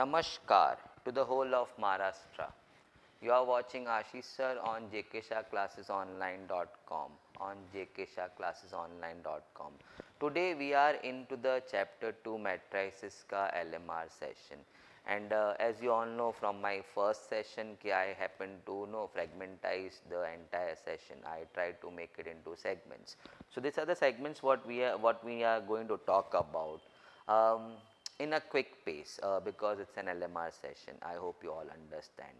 Namaskar to the whole of Maharashtra. You are watching Ashish sir on jkshahclassesonline.com on jkshahclassesonline.com. Today we are into the chapter 2 matrices ka LMR session. And as you all know from my first session ki I happen to fragmentize the entire session. I try to make it into segments. So these are the segments what we are going to talk about. In a quick pace because it's an LMR session. I hope you all understand.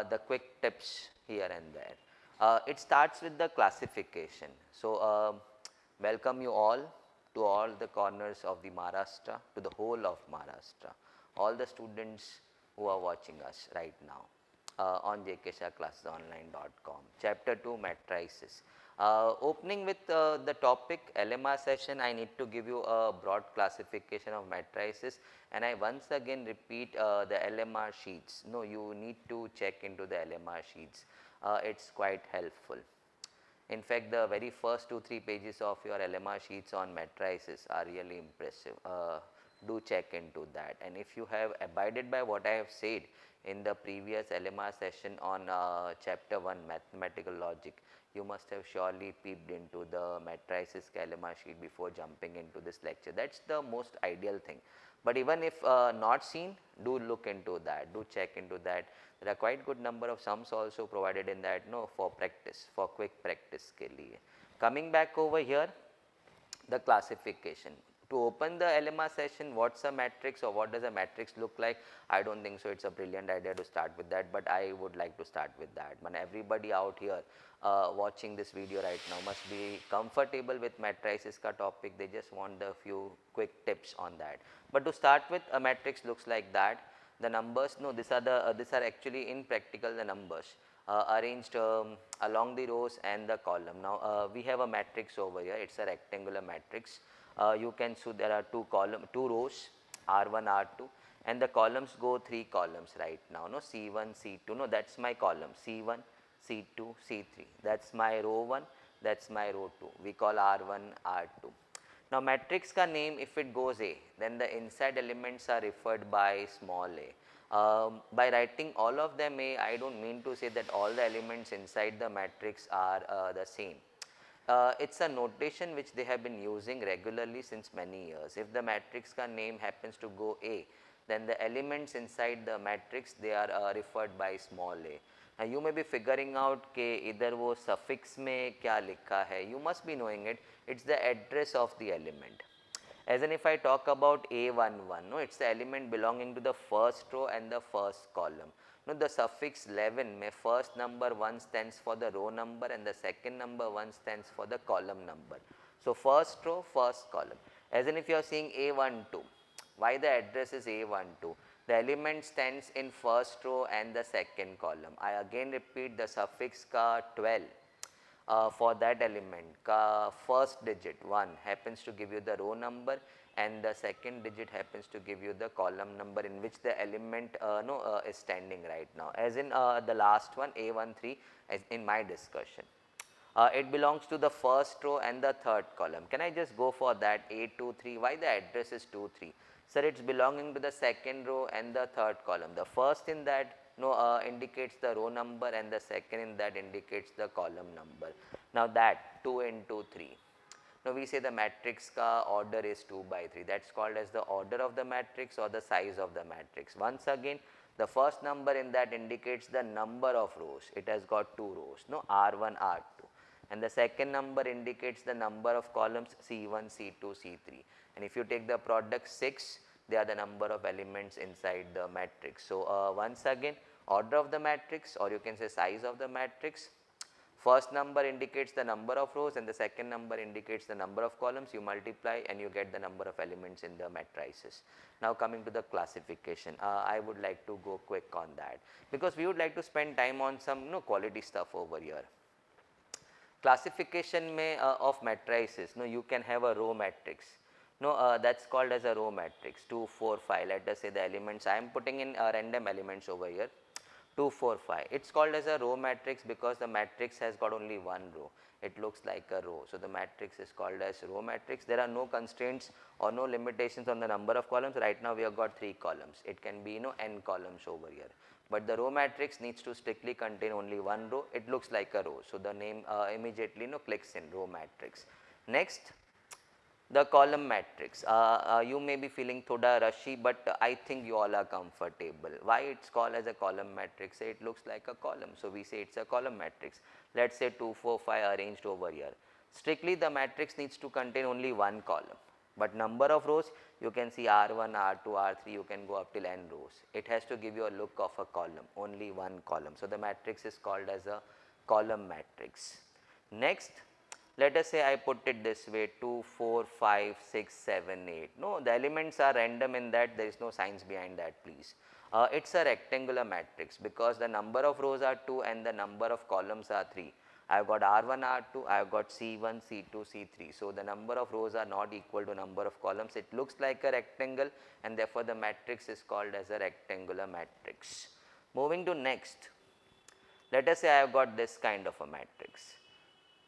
The quick tips here and there. It starts with the classification. So, welcome you all to all the corners of the Maharashtra, to the whole of Maharashtra, all the students who are watching us right now on jkshahclassesonline.com. Chapter 2 matrices. Opening with the topic LMR session, I need to give you a broad classification of matrices, and I once again repeat the LMR sheets. No, you need to check into the LMR sheets. It's quite helpful. In fact, the very first 2-3 pages of your LMR sheets on matrices are really impressive. Do check into that, and if you have abided by what I have said in the previous LMR session on chapter 1 mathematical logic, you must have surely peeped into the matrices LMR sheet before jumping into this lecture. That's the most ideal thing. But even if not seen, do look into that, do check into that. There are quite good number of sums also provided in that, for practice, for quick practice ke liye. Coming back over here, the classification. To open the LMR session, what's a matrix or what does a matrix look like? I don't think so it's a brilliant idea to start with that, but I would like to start with that. But everybody out here watching this video right now must be comfortable with matrices ka topic. They just want a few quick tips on that. But to start with, a matrix looks like that. The numbers, these are actually in practical the numbers arranged along the rows and the column. Now we have a matrix over here. It's a rectangular matrix. You can see there are two rows, R1, R2, and the columns go 3 columns right now. No, C1, C2. No, that's my column. C1, C2, C3. That's my row 1. That's my row 2. We call R1, R2. Now, matrix ka name, if it goes A, then the inside elements are referred by small a. By writing all of them A, I don't mean to say that all the elements inside the matrix are the same. It's a notation which they have been using regularly since many years. If the matrix ka name happens to go A, then the elements inside the matrix, they are referred by small a. Now you may be figuring out ke idhar wo suffix mein kya likha hai. You must be knowing it. It's the address of the element. As in if I talk about A11, no, it's the element belonging to the first row and the first column. No, the suffix 11 mein first number 1 stands for the row number and the second number 1 stands for the column number. So first row, first column. As in if you are seeing A12, why the address is A12? The element stands in first row and the second column. I again repeat, the suffix ka 12 for that element ka first digit 1 happens to give you the row number and the second digit happens to give you the column number in which the element is standing right now. As in the last one, A13, as in my discussion. It belongs to the first row and the third column. Can I just go for that A23? Why the address is 23? Sir, it's belonging to the second row and the third column. The first in that indicates the row number and the second in that indicates the column number. Now that 2 into 3. Now we say the matrix ka order is 2 by 3. That's called as the order of the matrix or the size of the matrix. Once again, the first number in that indicates the number of rows. It has got 2 rows, R1, R2. And the second number indicates the number of columns C1, C2, C3. And if you take the product 6, they are the number of elements inside the matrix. So once again, order of the matrix, or you can say size of the matrix. First number indicates the number of rows and the second number indicates the number of columns. You multiply and you get the number of elements in the matrices. Now coming to the classification, I would like to go quick on that because we would like to spend time on some quality stuff over here. Classification of matrices, you can have a row matrix. That's called as a row matrix, 2, 4, 5. Let us say the elements, I am putting in random elements over here. 2, 4, 5. It's called as a row matrix because the matrix has got only one row. It looks like a row. So, the matrix is called as row matrix. There are no constraints or no limitations on the number of columns. Right now, we have got 3 columns. It can be n columns over here. But the row matrix needs to strictly contain only one row. It looks like a row. So, the name immediately clicks in row matrix. Next, the column matrix. You may be feeling thoda rushy, but I think you all are comfortable. Why it's called as a column matrix? Say it looks like a column, so we say it's a column matrix. Let's say 2, 4, 5 arranged over here. Strictly the matrix needs to contain only one column, but number of rows you can see R1, R2, R3, you can go up till n rows. It has to give you a look of a column, only one column. So, the matrix is called as a column matrix. Next, let us say I put it this way 2, 4, 5, 6, 7, 8. No, the elements are random in that, there is no science behind that, please. It's a rectangular matrix because the number of rows are 2 and the number of columns are 3. I have got R1, R2, I have got C1, C2, C3. So, the number of rows are not equal to number of columns. It looks like a rectangle and therefore, the matrix is called as a rectangular matrix. Moving to next, let us say I have got this kind of a matrix.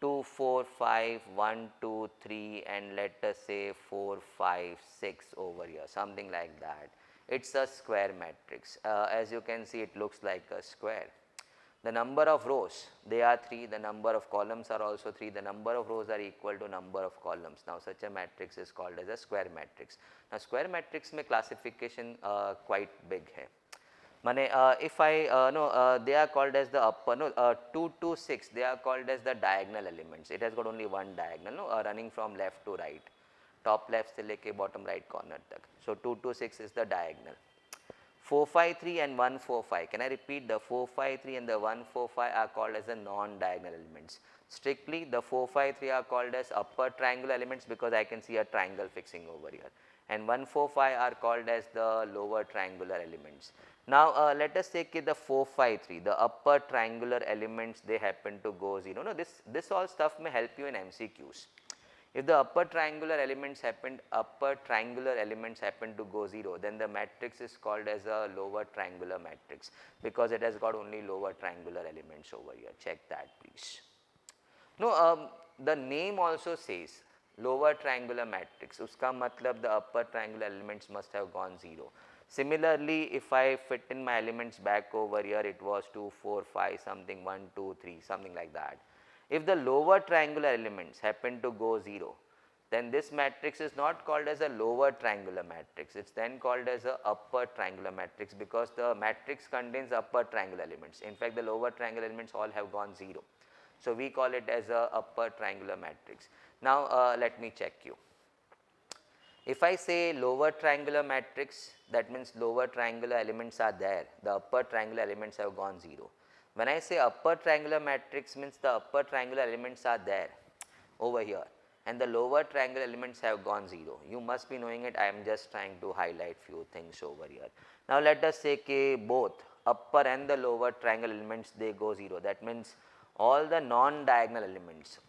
2, 4, 5, 1, 2, 3 and let us say 4, 5, 6 over here, something like that. It's a square matrix. As you can see, it looks like a square. The number of rows, they are 3, the number of columns are also 3, the number of rows are equal to number of columns. Now, such a matrix is called as a square matrix. Now, square matrix mein classification quite big hai. Mane, if I they are called as the upper 2 to 6, they are called as the diagonal elements. It has got only one diagonal running from left to right, top left se leke bottom right corner tak. So, 2 to 6 is the diagonal. 4, 5, 3 and 1, 4, 5. Can I repeat? The 4, 5, 3 and the 1, 4, 5 are called as the non-diagonal elements. Strictly, the 4, 5, 3 are called as upper triangle elements because I can see a triangle fixing over here. And 1, 4, 5 are called as the lower triangular elements. Now, let us take the 4, 5, 3, the upper triangular elements, they happen to go 0. No, this all stuff may help you in MCQs. If the upper triangular elements happen to go 0, then the matrix is called as a lower triangular matrix because it has got only lower triangular elements over here. Check that, please. No, the name also says lower triangular matrix. Uska matlab the upper triangular elements must have gone 0. Similarly, if I fit in my elements back over here, it was 2, 4, 5, something 1, 2, 3, something like that. If the lower triangular elements happen to go 0, then this matrix is not called as a lower triangular matrix. It's then called as a upper triangular matrix because the matrix contains upper triangular elements. In fact, the lower triangular elements all have gone 0. So, we call it as a upper triangular matrix. Now, let me check you. If I say lower triangular matrix, that means lower triangular elements are there, the upper triangular elements have gone 0. When I say upper triangular matrix, means the upper triangular elements are there over here and the lower triangular elements have gone 0. You must be knowing it, I am just trying to highlight few things over here. Now, let us say both upper and the lower triangle elements, they go 0. That means all the non-diagonal elements,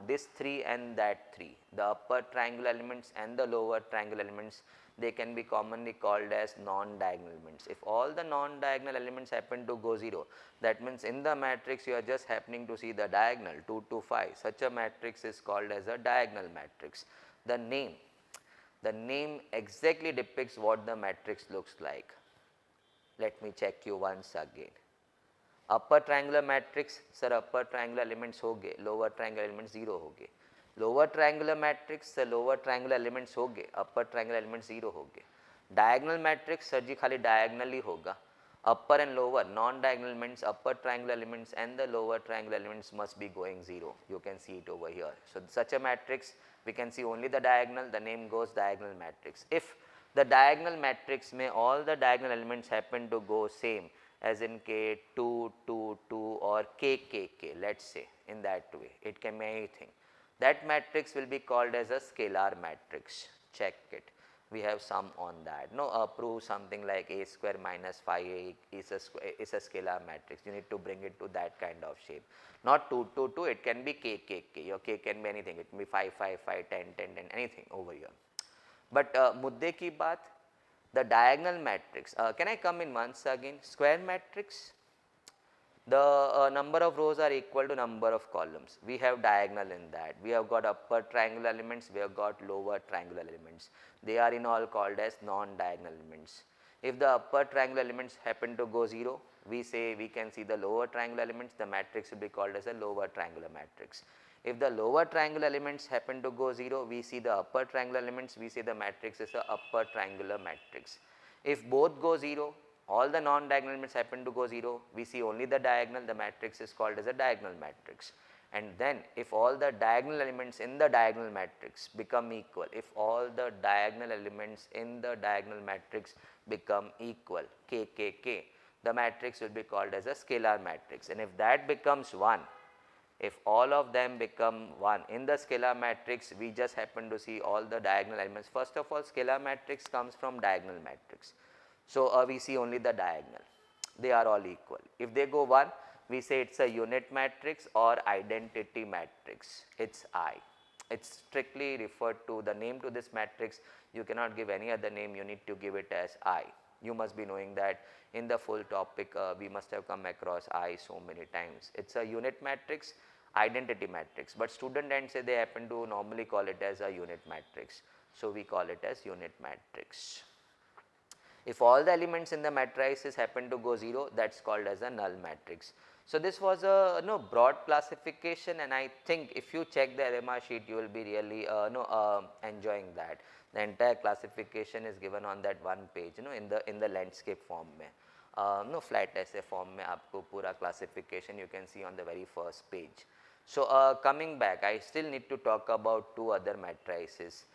this 3 and that 3, the upper triangle elements and the lower triangle elements, they can be commonly called as non-diagonal elements. If all the non-diagonal elements happen to go 0, that means in the matrix you are just happening to see the diagonal 2 to 5. Such a matrix is called as a diagonal matrix. The name exactly depicts what the matrix looks like. Let me check you once again. Upper triangular matrix, sir, upper triangular elements होंगे, lower triangular elements 0 होंगे. Lower triangular matrix, sir, lower triangular elements होंगे, upper triangular elements 0 होंगे. Diagonal matrix, sir जी खाली diagonal ही होगा. Upper and lower non-diagonal elements, upper triangular elements and the lower triangular elements must be going 0. You can see it over here. So, such a matrix, we can see only the diagonal, the name goes diagonal matrix. If the diagonal matrix may all the diagonal elements happen to go same, as in K, 2, 2, 2 or K, K, K, let us say in that way, it can be anything. That matrix will be called as a scalar matrix. Check it. We have some on that. No, prove something like a square minus 5a is a scalar matrix. You need to bring it to that kind of shape. Not 2, 2, 2, it can be K, K, K. Your K can be anything. It can be 5, 5, 5, 10, 10, 10, anything over here. But मुद्दे की बात, The diagonal matrix, can I come in once again? Square matrix, the number of rows are equal to number of columns. We have diagonal in that. We have got upper triangular elements, we have got lower triangular elements. They are in all called as non-diagonal elements. If the upper triangular elements happen to go 0, we say we can see the lower triangular elements, the matrix will be called as a lower triangular matrix. If the lower triangular elements happen to go 0, we see the upper triangular elements, we say the matrix is a upper triangular matrix. If both go 0, all the non-diagonal elements happen to go 0, we see only the diagonal, the matrix is called as a diagonal matrix. And then if all the diagonal elements in the diagonal matrix become equal, if all the diagonal elements in the diagonal matrix become equal, k, k, k, the matrix will be called as a scalar matrix. And if that becomes 1, if all of them become 1 in the scalar matrix, we just happen to see all the diagonal elements. First of all, scalar matrix comes from diagonal matrix. So, we see only the diagonal, they are all equal. If they go 1, we say it is a unit matrix or identity matrix, it is I. It is strictly referred to the name to this matrix, you cannot give any other name, you need to give it as I. You must be knowing that in the full topic we must have come across I so many times. It is a unit matrix, identity matrix, but student and say they happen to normally call it as a unit matrix. So, we call it as unit matrix. If all the elements in the matrices happen to go 0, that is called as a null matrix. So, this was a broad classification, and I think if you check the LMR sheet, you will be really enjoying that. The entire classification is given on that one page, in the landscape form mein. Flat essay form mein aapko pura classification you can see on the very first page. So, coming back, I still need to talk about two other matrices,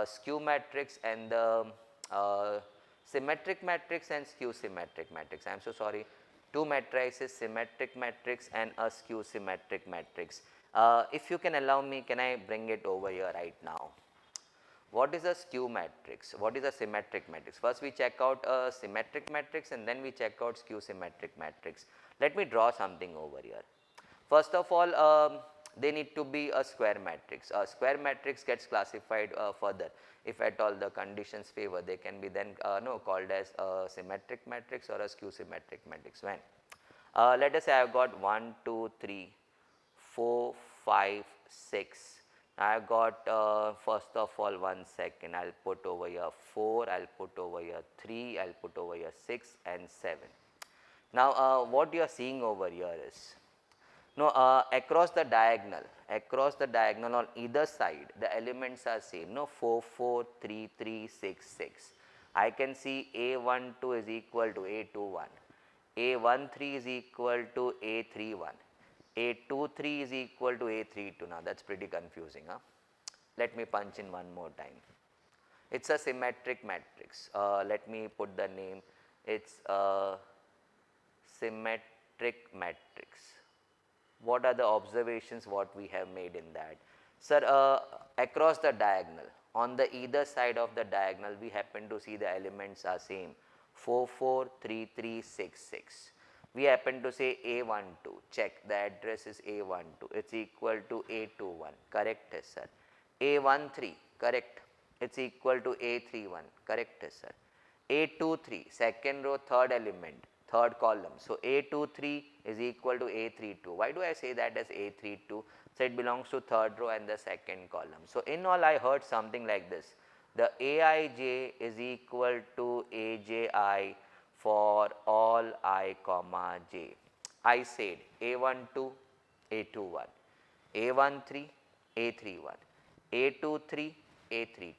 skew matrix and the symmetric matrix and skew symmetric matrix. I am so sorry, two matrices, symmetric matrix and a skew symmetric matrix. If you can allow me, can I bring it over here right now? What is a skew matrix? What is a symmetric matrix? First we check out a symmetric matrix and then we check out skew symmetric matrix. Let me draw something over here. First of all, they need to be a square matrix. A square matrix gets classified further. If at all the conditions favor, they can be then called as a symmetric matrix or a skew symmetric matrix. When let us say I have got 1, 2, 3, 4, 5, 6. I have got first of all, 1 second, I will put over here 4, I will put over here 3, I will put over here 6 and 7. Now, what you are seeing over here is, across the diagonal on either side, the elements are same, 4, 4, 3, 3, 6, 6. I can see A12 is equal to A21, A13 is equal to A31, A23 is equal to A32. Now, that is pretty confusing. Let me punch in one more time. It is a symmetric matrix. Let me put the name, it is a symmetric matrix. What are the observations what we have made in that? Sir, across the diagonal, on the either side of the diagonal, we happen to see the elements are same, 4, 4, 3, 3, 6, 6. We happen to say A12, check, the address is A12, it is equal to A21, correct sir. A13, correct, it is equal to A31, correct sir. A23, second row, third element, third column. So, A23 is equal to A32. Why do I say that as A32? So, it belongs to third row and the second column. So, in all I heard something like this, the Aij is equal to Aj for all I comma j. I said A12, A21, A13, A31, A23, A32.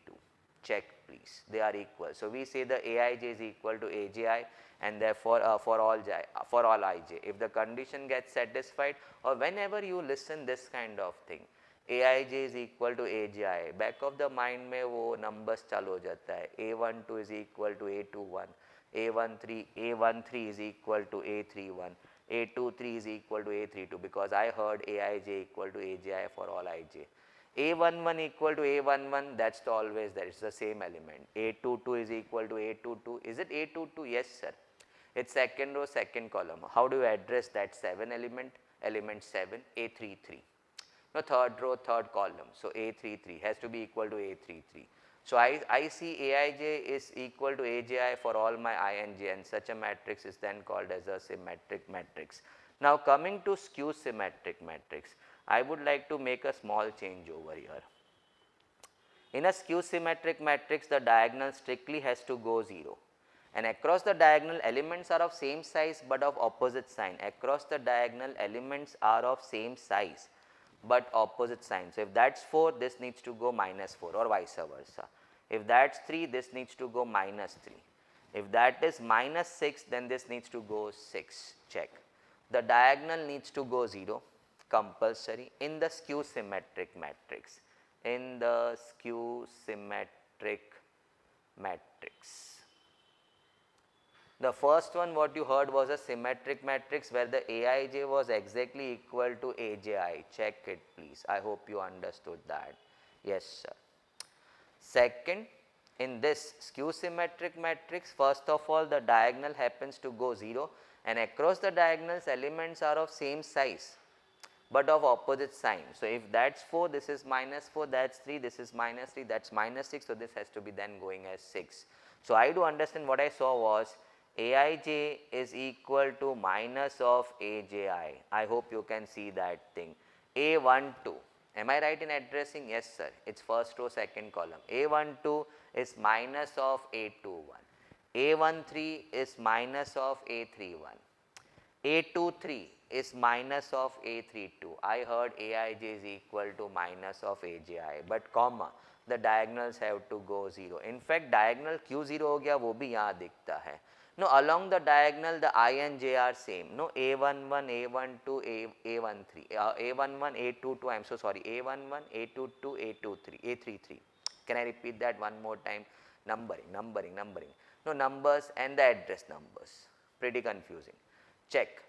Check please, they are equal. So, we say the Aij is equal to Aj and therefore, for all ij. If the condition gets satisfied, or whenever you listen this kind of thing, Aij is equal to Aj, back of the mind mein wo numbers chalo ho jata hai. A12 is equal to A21, A13 is equal to A31, A23 is equal to A32, because I heard Aij equal to Aj for all ij. A11 equal to A11, that is always there, it is the same element. A22 is equal to A22, is it A22? Yes sir, it is second row, second column. How do you address that 7 element? Element 7, A33. Now, third row, third column, so A33 has to be equal to A33. So I see Aij is equal to Abi for all my I and j, and such a matrix is then called as a symmetric matrix. Now coming to skew symmetric matrix, I would like to make a small change over here. In a skew symmetric matrix, the diagonal strictly has to go 0, and across the diagonal elements are of same size but of opposite sign. Across the diagonal elements are of same size but opposite sign. So, if that is 4, this needs to go minus 4 or vice versa. If that is 3, this needs to go minus 3. If that is minus 6, then this needs to go 6, check. The diagonal needs to go 0 compulsory in the skew symmetric matrix. In the skew symmetric matrix. The first one what you heard was a symmetric matrix where the Aij was exactly equal to Abi. Check it please. I hope you understood that. Yes sir. Second, in this skew symmetric matrix, first of all the diagonal happens to go 0, and across the diagonals elements are of same size but of opposite sign. So, if that is 4, this is minus 4, that is 3, this is minus 3, that is minus 6. So, this has to be then going as 6. So, I do understand what I saw was Aij is equal to minus of Abi. I hope you can see that thing. A12, am I right in addressing? Yes sir, it is first row second column. A12 is minus of A21. A13 is minus of A31. A23 is minus of A32. I heard Aij is equal to minus of Abi, but comma, the diagonals have to go 0. In fact, diagonal क्यों 0 हो गया वो भी यहाँ दिखता है. No, along the diagonal the I and j are same. No, A11, A12, A13, A11, A22, I am so sorry, A11, A22, A23, A33. Can I repeat that one more time? Numbering. No, numbers and the address numbers. Pretty confusing. Check.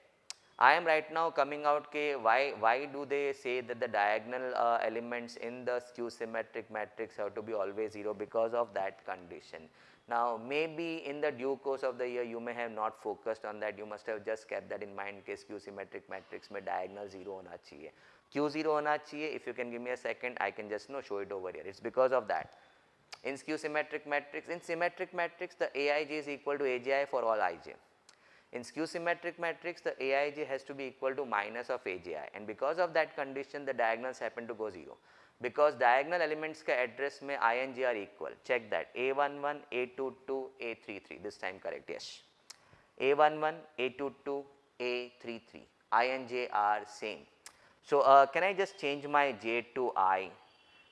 I am right now coming out why do they say that the diagonal elements in the skew symmetric matrix have to be always 0? Because of that condition. Now maybe in the due course of the year you may have not focused on that, you must have just kept that in mind कि skew symmetric matrix में diagonal 0 होना चाहिए. क्यों 0 होना चाहिए? If you can give me a second, I can just show it over here. It is because of that. In skew symmetric matrix, in symmetric matrix the Aij is equal to Abi for all ij. In skew symmetric matrix, the Aij has to be equal to minus of Agi, and because of that condition the diagonals happen to go 0. Because diagonal elements ka address mein I and j are equal. Check that. A11, A22, A33. This time correct. Yes. A11, A22, A33. I and j are same. So can I just change my j to I?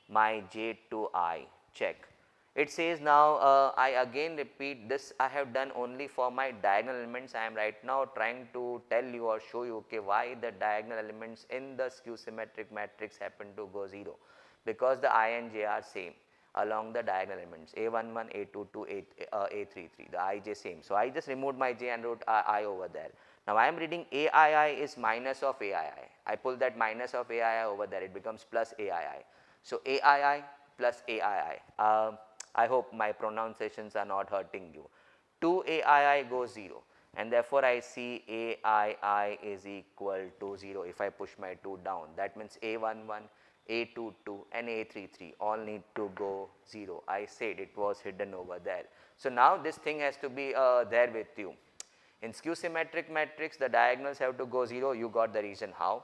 My j to I. Check. It says now I again repeat this I have done only for my diagonal elements. I am right now trying to tell you or show you why the diagonal elements in the skew symmetric matrix happen to go 0, because the I and j are same along the diagonal elements A11, A22, A33, the ij same. So, I just removed my j and wrote I over there. Now, I am reading Aii is minus of Aii. I pull that minus of Aii over there, it becomes plus Aii. So, Aii plus Aii. I hope my pronunciations are not hurting you. 2 Aii goes 0, and therefore I see Aii is equal to 0 if I push my 2 down. That means A11, A22 and A33 all need to go 0. I said it was hidden over there. So, now this thing has to be there with you. In skew symmetric matrix the diagonals have to go 0, you got the reason how.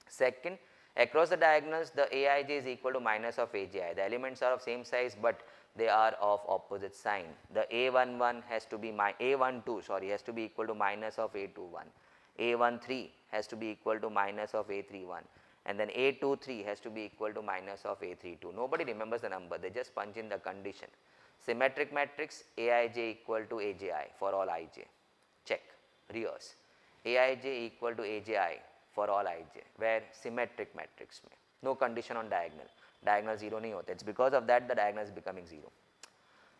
Second, across the diagonals the Aij is equal to minus of Agi. The elements are of same size but they are of opposite sign. The A11 has to be A12 has to be equal to minus of A21. A13 has to be equal to minus of A31, and then A23 has to be equal to minus of A32. Nobody remembers the number, they just punch in the condition. Symmetric matrix Aij equal to Agi for all ij. Check, reverse. Aij equal to Agi for all ij, where symmetric matrix में no condition on diagonal. Diagonal 0 नहीं होता. It's because of that the diagonal is becoming 0.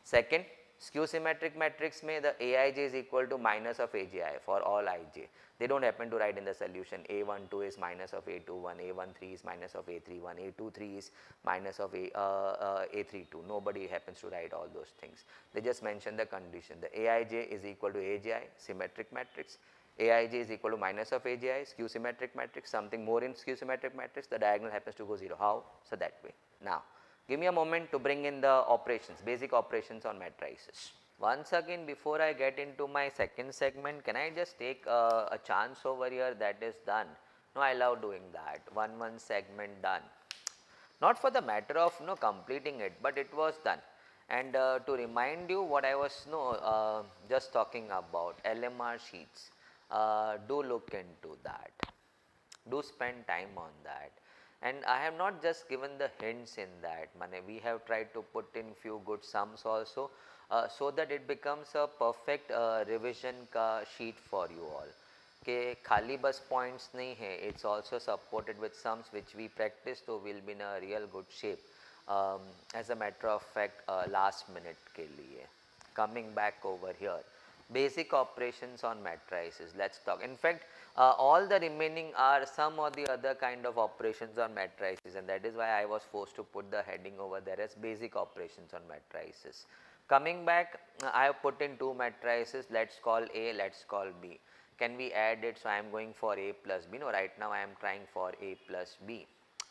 Second, skew symmetric matrix में the Aij is equal to minus of Agi for all ij. They don't happen to write in the solution. A12 is minus of A21, A13 is minus of A31, A23 is minus of A32. Nobody happens to write all those things. They just mention the condition. The Aij is equal to Agi, symmetric matrix. Aij is equal to minus of Agi, skew symmetric matrix. Something more in skew symmetric matrix, the diagonal happens to go 0. How? So, that way. Now, Give me a moment to bring in the operations, basic operations on matrices. Once again, before I get into my second segment, can I just take a chance over here that is done? No, I love doing that. One segment done. Not for the matter of completing it, but it was done. And to remind you what I was just talking about, LMR sheets, do look into that, do spend time on that. And I have not just given the hints in that, we have tried to put in few good sums also, so that it becomes a perfect revision ka sheet for you all. Okay, khali bus points nahi hai, it's also supported with sums which we practice, so we'll be in a real good shape. As a matter of fact, last minute ke liye, coming back over here, basic operations on matrices, let's talk. In fact, all the remaining are some or the other kind of operations on matrices, and that is why I was forced to put the heading over there as basic operations on matrices. Coming back, I have put in two matrices, let's call A, let's call B. Can we add it? So I am going for A plus B. No, right now I am trying for A plus B.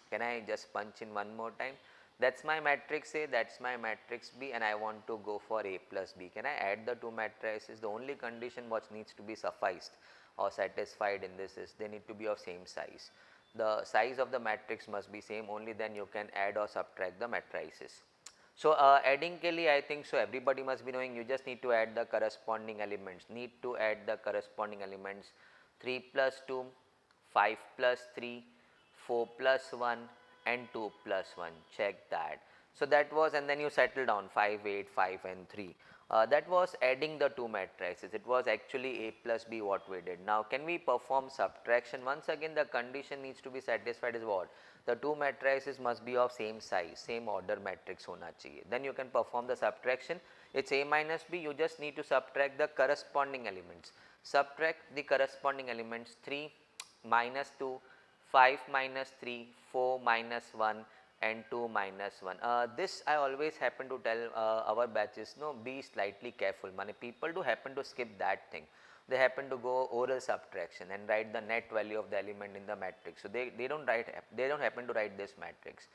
Can I just punch in one more time? That's my matrix A, that's my matrix B, and I want to go for A plus B. Can I add the two matrices? The only condition what needs to be sufficed or satisfied in this is they need to be of same size. The size of the matrix must be same, only then you can add or subtract the matrices. So adding ke liye, I think so everybody must be knowing, you just need to add the corresponding elements, 3 plus 2, 5 plus 3, 4 plus 1 and 2 plus 1, check that. So that was, and then you settle down 5, 8, 5 and 3. That was adding the two matrices. It was actually A plus B what we did. Now can we perform subtraction? Once again the condition needs to be satisfied is what? The two matrices must be of same size, same order matrix hona chahiye. Then you can perform the subtraction. It's A minus B, you just need to subtract the corresponding elements. Subtract the corresponding elements, 3 minus 2, 5 minus 3, 4 minus 1 and 2 minus 1. This I always happen to tell our batches, no, be slightly careful. People do happen to skip that thing. They happen to go oral subtraction and write the net value of the element in the matrix. So they don't happen to write this matrix.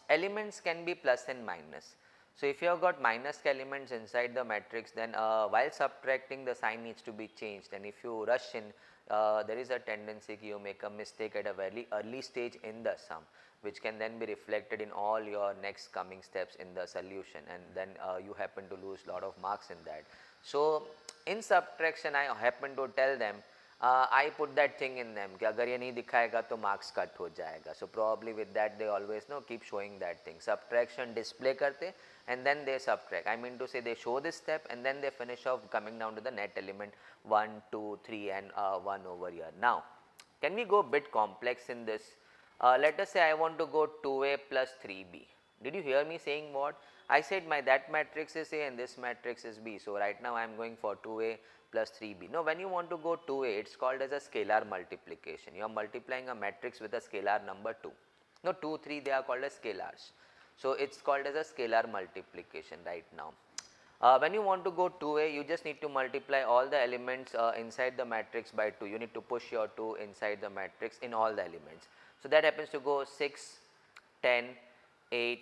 Elements can be plus and minus. So if you have got minus elements inside the matrix, then while subtracting the sign needs to be changed, and if you rush in, there is a tendency you make a mistake at a very early stage in the sum, which can then be reflected in all your next coming steps in the solution, and then you happen to lose lot of marks in that. So in subtraction I happen to tell them, I put that thing in them कि अगर ये नहीं दिखाएगा तो marks cut हो जाएगा. So probably with that they always keep showing that thing. Subtraction display करते and then they subtract. I mean to say they show this step and then they finish off coming down to the net element 1, 2, 3 and 1 over here. Now can we go a bit complex in this? Let us say I want to go 2A plus 3B. Did you hear me saying what? I said that matrix is A and this matrix is B. So right now I am going for 2A plus 3B. Now when you want to go 2A, it's called as a scalar multiplication. You are multiplying a matrix with a scalar number 2. No, 2, 3 they are called as scalars. So it's called as a scalar multiplication right now. When you want to go 2A, you just need to multiply all the elements inside the matrix by 2. You need to push your 2 inside the matrix in all the elements. So that happens to go 6, 10, 8,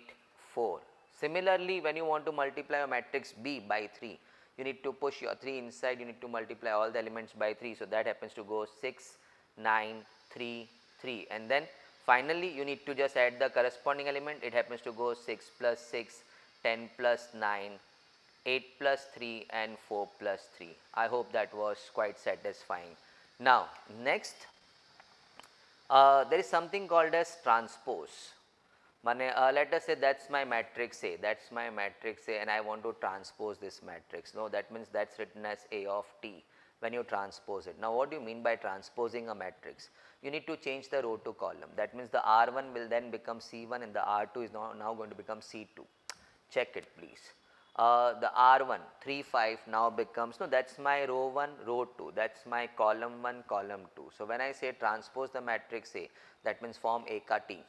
4. Similarly, when you want to multiply a matrix B by 3, you need to push your 3 inside, you need to multiply all the elements by 3. So that happens to go 6, 9, 3, 3. And then finally, you need to just add the corresponding element. It happens to go 6 plus 6, 10 plus 9, 8 plus 3 and 4 plus 3. I hope that was quite satisfying. Now, next, there is something called as transpose. Let us say that's my matrix A, that's my matrix A and I want to transpose this matrix. No, that means that's written as A of T when you transpose it. Now what do you mean by transposing a matrix? You need to change the row to column. That means the R1 will then become C1 and the R2 is now going to become C2. Check it please. The R1 3, 5 now becomes, no, that's my row 1, row 2, that's my column 1, column 2. So when I say transpose the matrix A, that means form A ka T.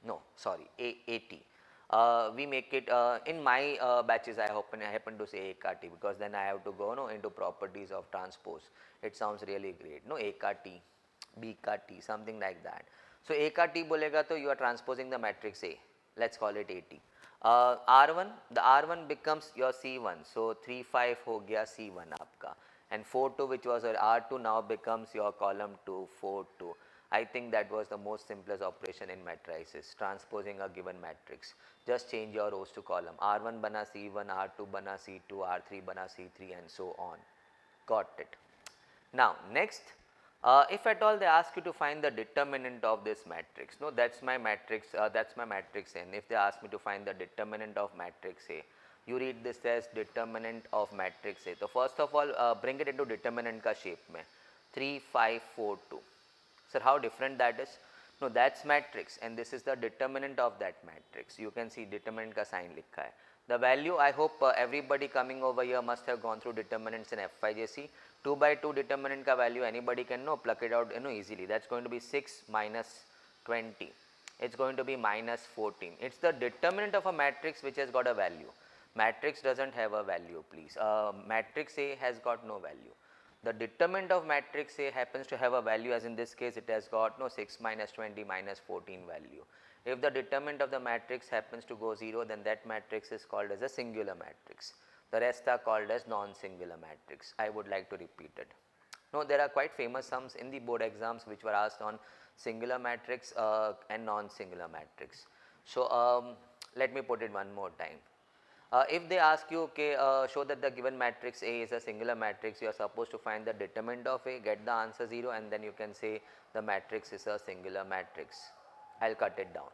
No, sorry, AT. We make it in my batches. I happen to say A ka T because then I have to go into properties of transpose. It sounds really great. No, A ka T, B ka T, something like that. So A ka T bolega to you are transposing the matrix A. let's call it 80. R1, the R1 becomes your C1, so 3 5 हो गया C1 आपका, and 4 2 which was your R2 now becomes your column 2 4 2. I think that was the most simplest operation in matrices, transposing a given matrix. Just change your rows to column. R1 bana C1, R2 bana C2, R3 bana C3 and so on. Got it. Now next, if at all they ask you to find the determinant of this matrix, no, that's my matrix, N. If they ask me to find the determinant of matrix A, you read this as determinant of matrix A. So first of all, bring it into determinant ka shape mein, 3 5 4 2. Sir, how different that is? No, that's matrix and this is the determinant of that matrix. You can see determinant ka sign likha hai. The value, I hope everybody coming over here must have gone through determinants in FIJC. 2 by 2 determinant ka value anybody can know, pluck it out easily. That's going to be 6 minus 20. It's going to be minus 14. It's the determinant of a matrix which has got a value. Matrix doesn't have a value, please. Matrix A has got no value. The determinant of matrix A happens to have a value, as in this case it has got 6 minus 20 minus 14 value. If the determinant of the matrix happens to go 0, then that matrix is called as a singular matrix. The rest are called as non-singular matrix. I would like to repeat it. Now, there are quite famous sums in the board exams which were asked on singular matrix and non-singular matrix. So, let me put it one more time. If they ask you, okay, show that the given matrix A is a singular matrix, you are supposed to find the determinant of A, get the answer 0, and then you can say the matrix is a singular matrix. I will cut it down.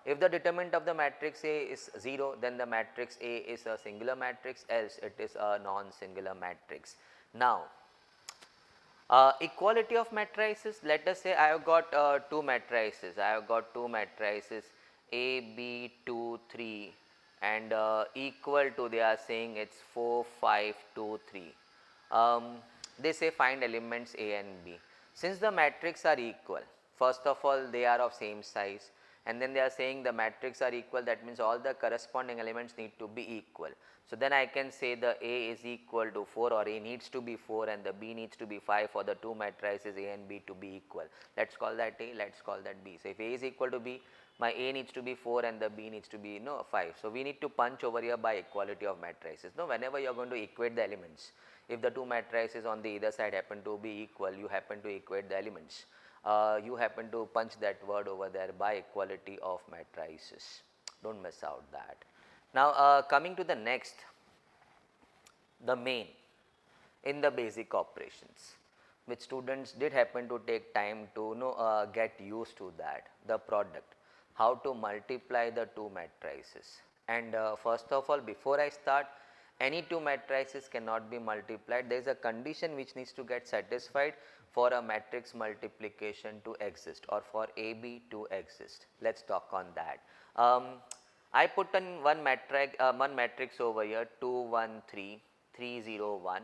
If the determinant of the matrix A is 0, then the matrix A is a singular matrix, else it is a non-singular matrix. Now, equality of matrices, let us say I have got two matrices, A, B, 2, 3 and equal to, they are saying it's 4, 5, 2, 3. They say find elements A and B. Since the matrix are equal, first of all they are of same size, and then they are saying the matrix are equal, that means all the corresponding elements need to be equal. So then I can say the A is equal to 4, or A needs to be 4 and the B needs to be 5 for the two matrices A and B to be equal. Let's call that A, let's call that B. So if A is equal to B, my A needs to be 4 and the B needs to be 5. So we need to punch over here by equality of matrices. Now whenever you are going to equate the elements, if the two matrices on the either side happen to be equal, you happen to equate the elements. You happen to punch that word over there by equality of matrices. Don't miss out that. Now coming to the next, the main in the basic operations, which students did happen to take time to get used to that, the product, how to multiply the two matrices. And first of all, before I start, any two matrices cannot be multiplied. There is a condition which needs to get satisfied for a matrix multiplication to exist, or for AB to exist. Let's talk on that. I put in one matrix over here, 2 1 3 3 0 1,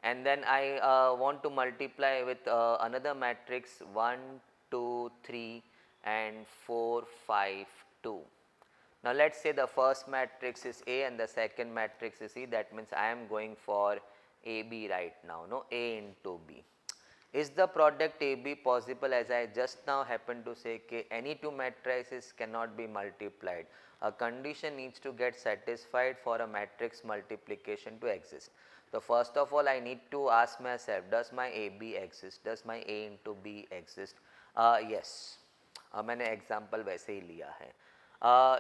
and then I want to multiply with another matrix 1 2 3 and 4 5 2. Now let us say the first matrix is A and the second matrix is C. That means I am going for AB right now, A into B. Is the product AB possible? As I just now happened to say, any two matrices cannot be multiplied. A condition needs to get satisfied for a matrix multiplication to exist. So first of all, I need to ask myself, does my AB exist? Does my A into B exist? Yes. मैंने example वैसे ही लिया है.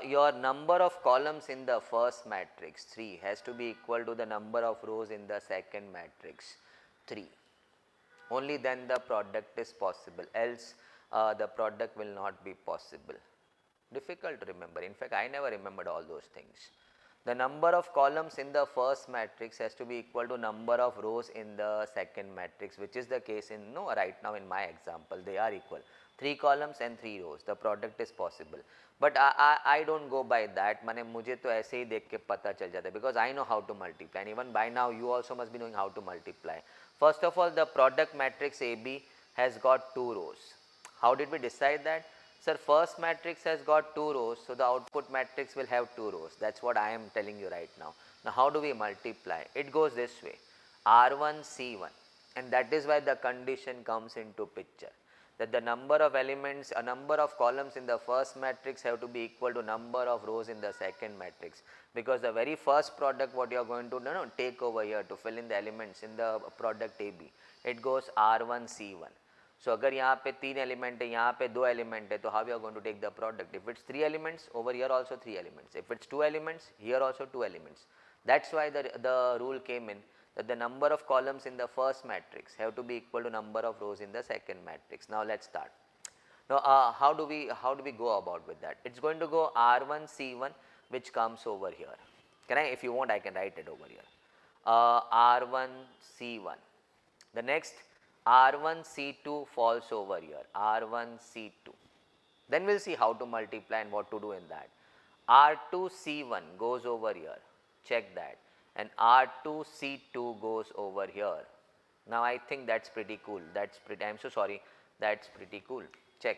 Your number of columns in the first matrix 3 has to be equal to the number of rows in the second matrix 3. Only then the product is possible, else the product will not be possible. Difficult to remember. In fact, I never remembered all those things. The number of columns in the first matrix has to be equal to number of rows in the second matrix, which is the case in right now in my example. They are equal. 3 columns and 3 rows. The product is possible. But I don't go by that. माने मुझे तो ऐसे ही देख के पता चल जाता है, because I know how to multiply, and even by now you also must be knowing how to multiply. First of all, the product matrix AB has got 2 rows. How did we decide that? Sir, first matrix has got 2 rows, so the output matrix will have 2 rows. That's what I am telling you right now. Now how do we multiply? It goes this way, R1 C1, and that is why the condition comes into picture. that the number of elements, a number of columns in the first matrix have to be equal to number of rows in the second matrix, because the very first product what you are going to take over here to fill in the elements in the product AB, it goes R1 C1. So अगर यहाँ पे 3 element है, यहाँ पे 2 element है, तो how you are going to take the product? If it's 3 elements, over here also 3 elements. If it's 2 elements, here also 2 elements. That's why the rule came in that the number of columns in the first matrix have to be equal to number of rows in the second matrix. Now let's start. Now how do we go about with that? It's going to go R1 C1, which comes over here. Can I, if you want, I can write it over here. R1 C1. The next R1 C2 falls over here, R1 C2. Then we'll see how to multiply and what to do in that. R2 C1 goes over here, check that, and R2 C2 goes over here. Now I think that's pretty cool, that's pretty, I'm so sorry, that's pretty cool. Check,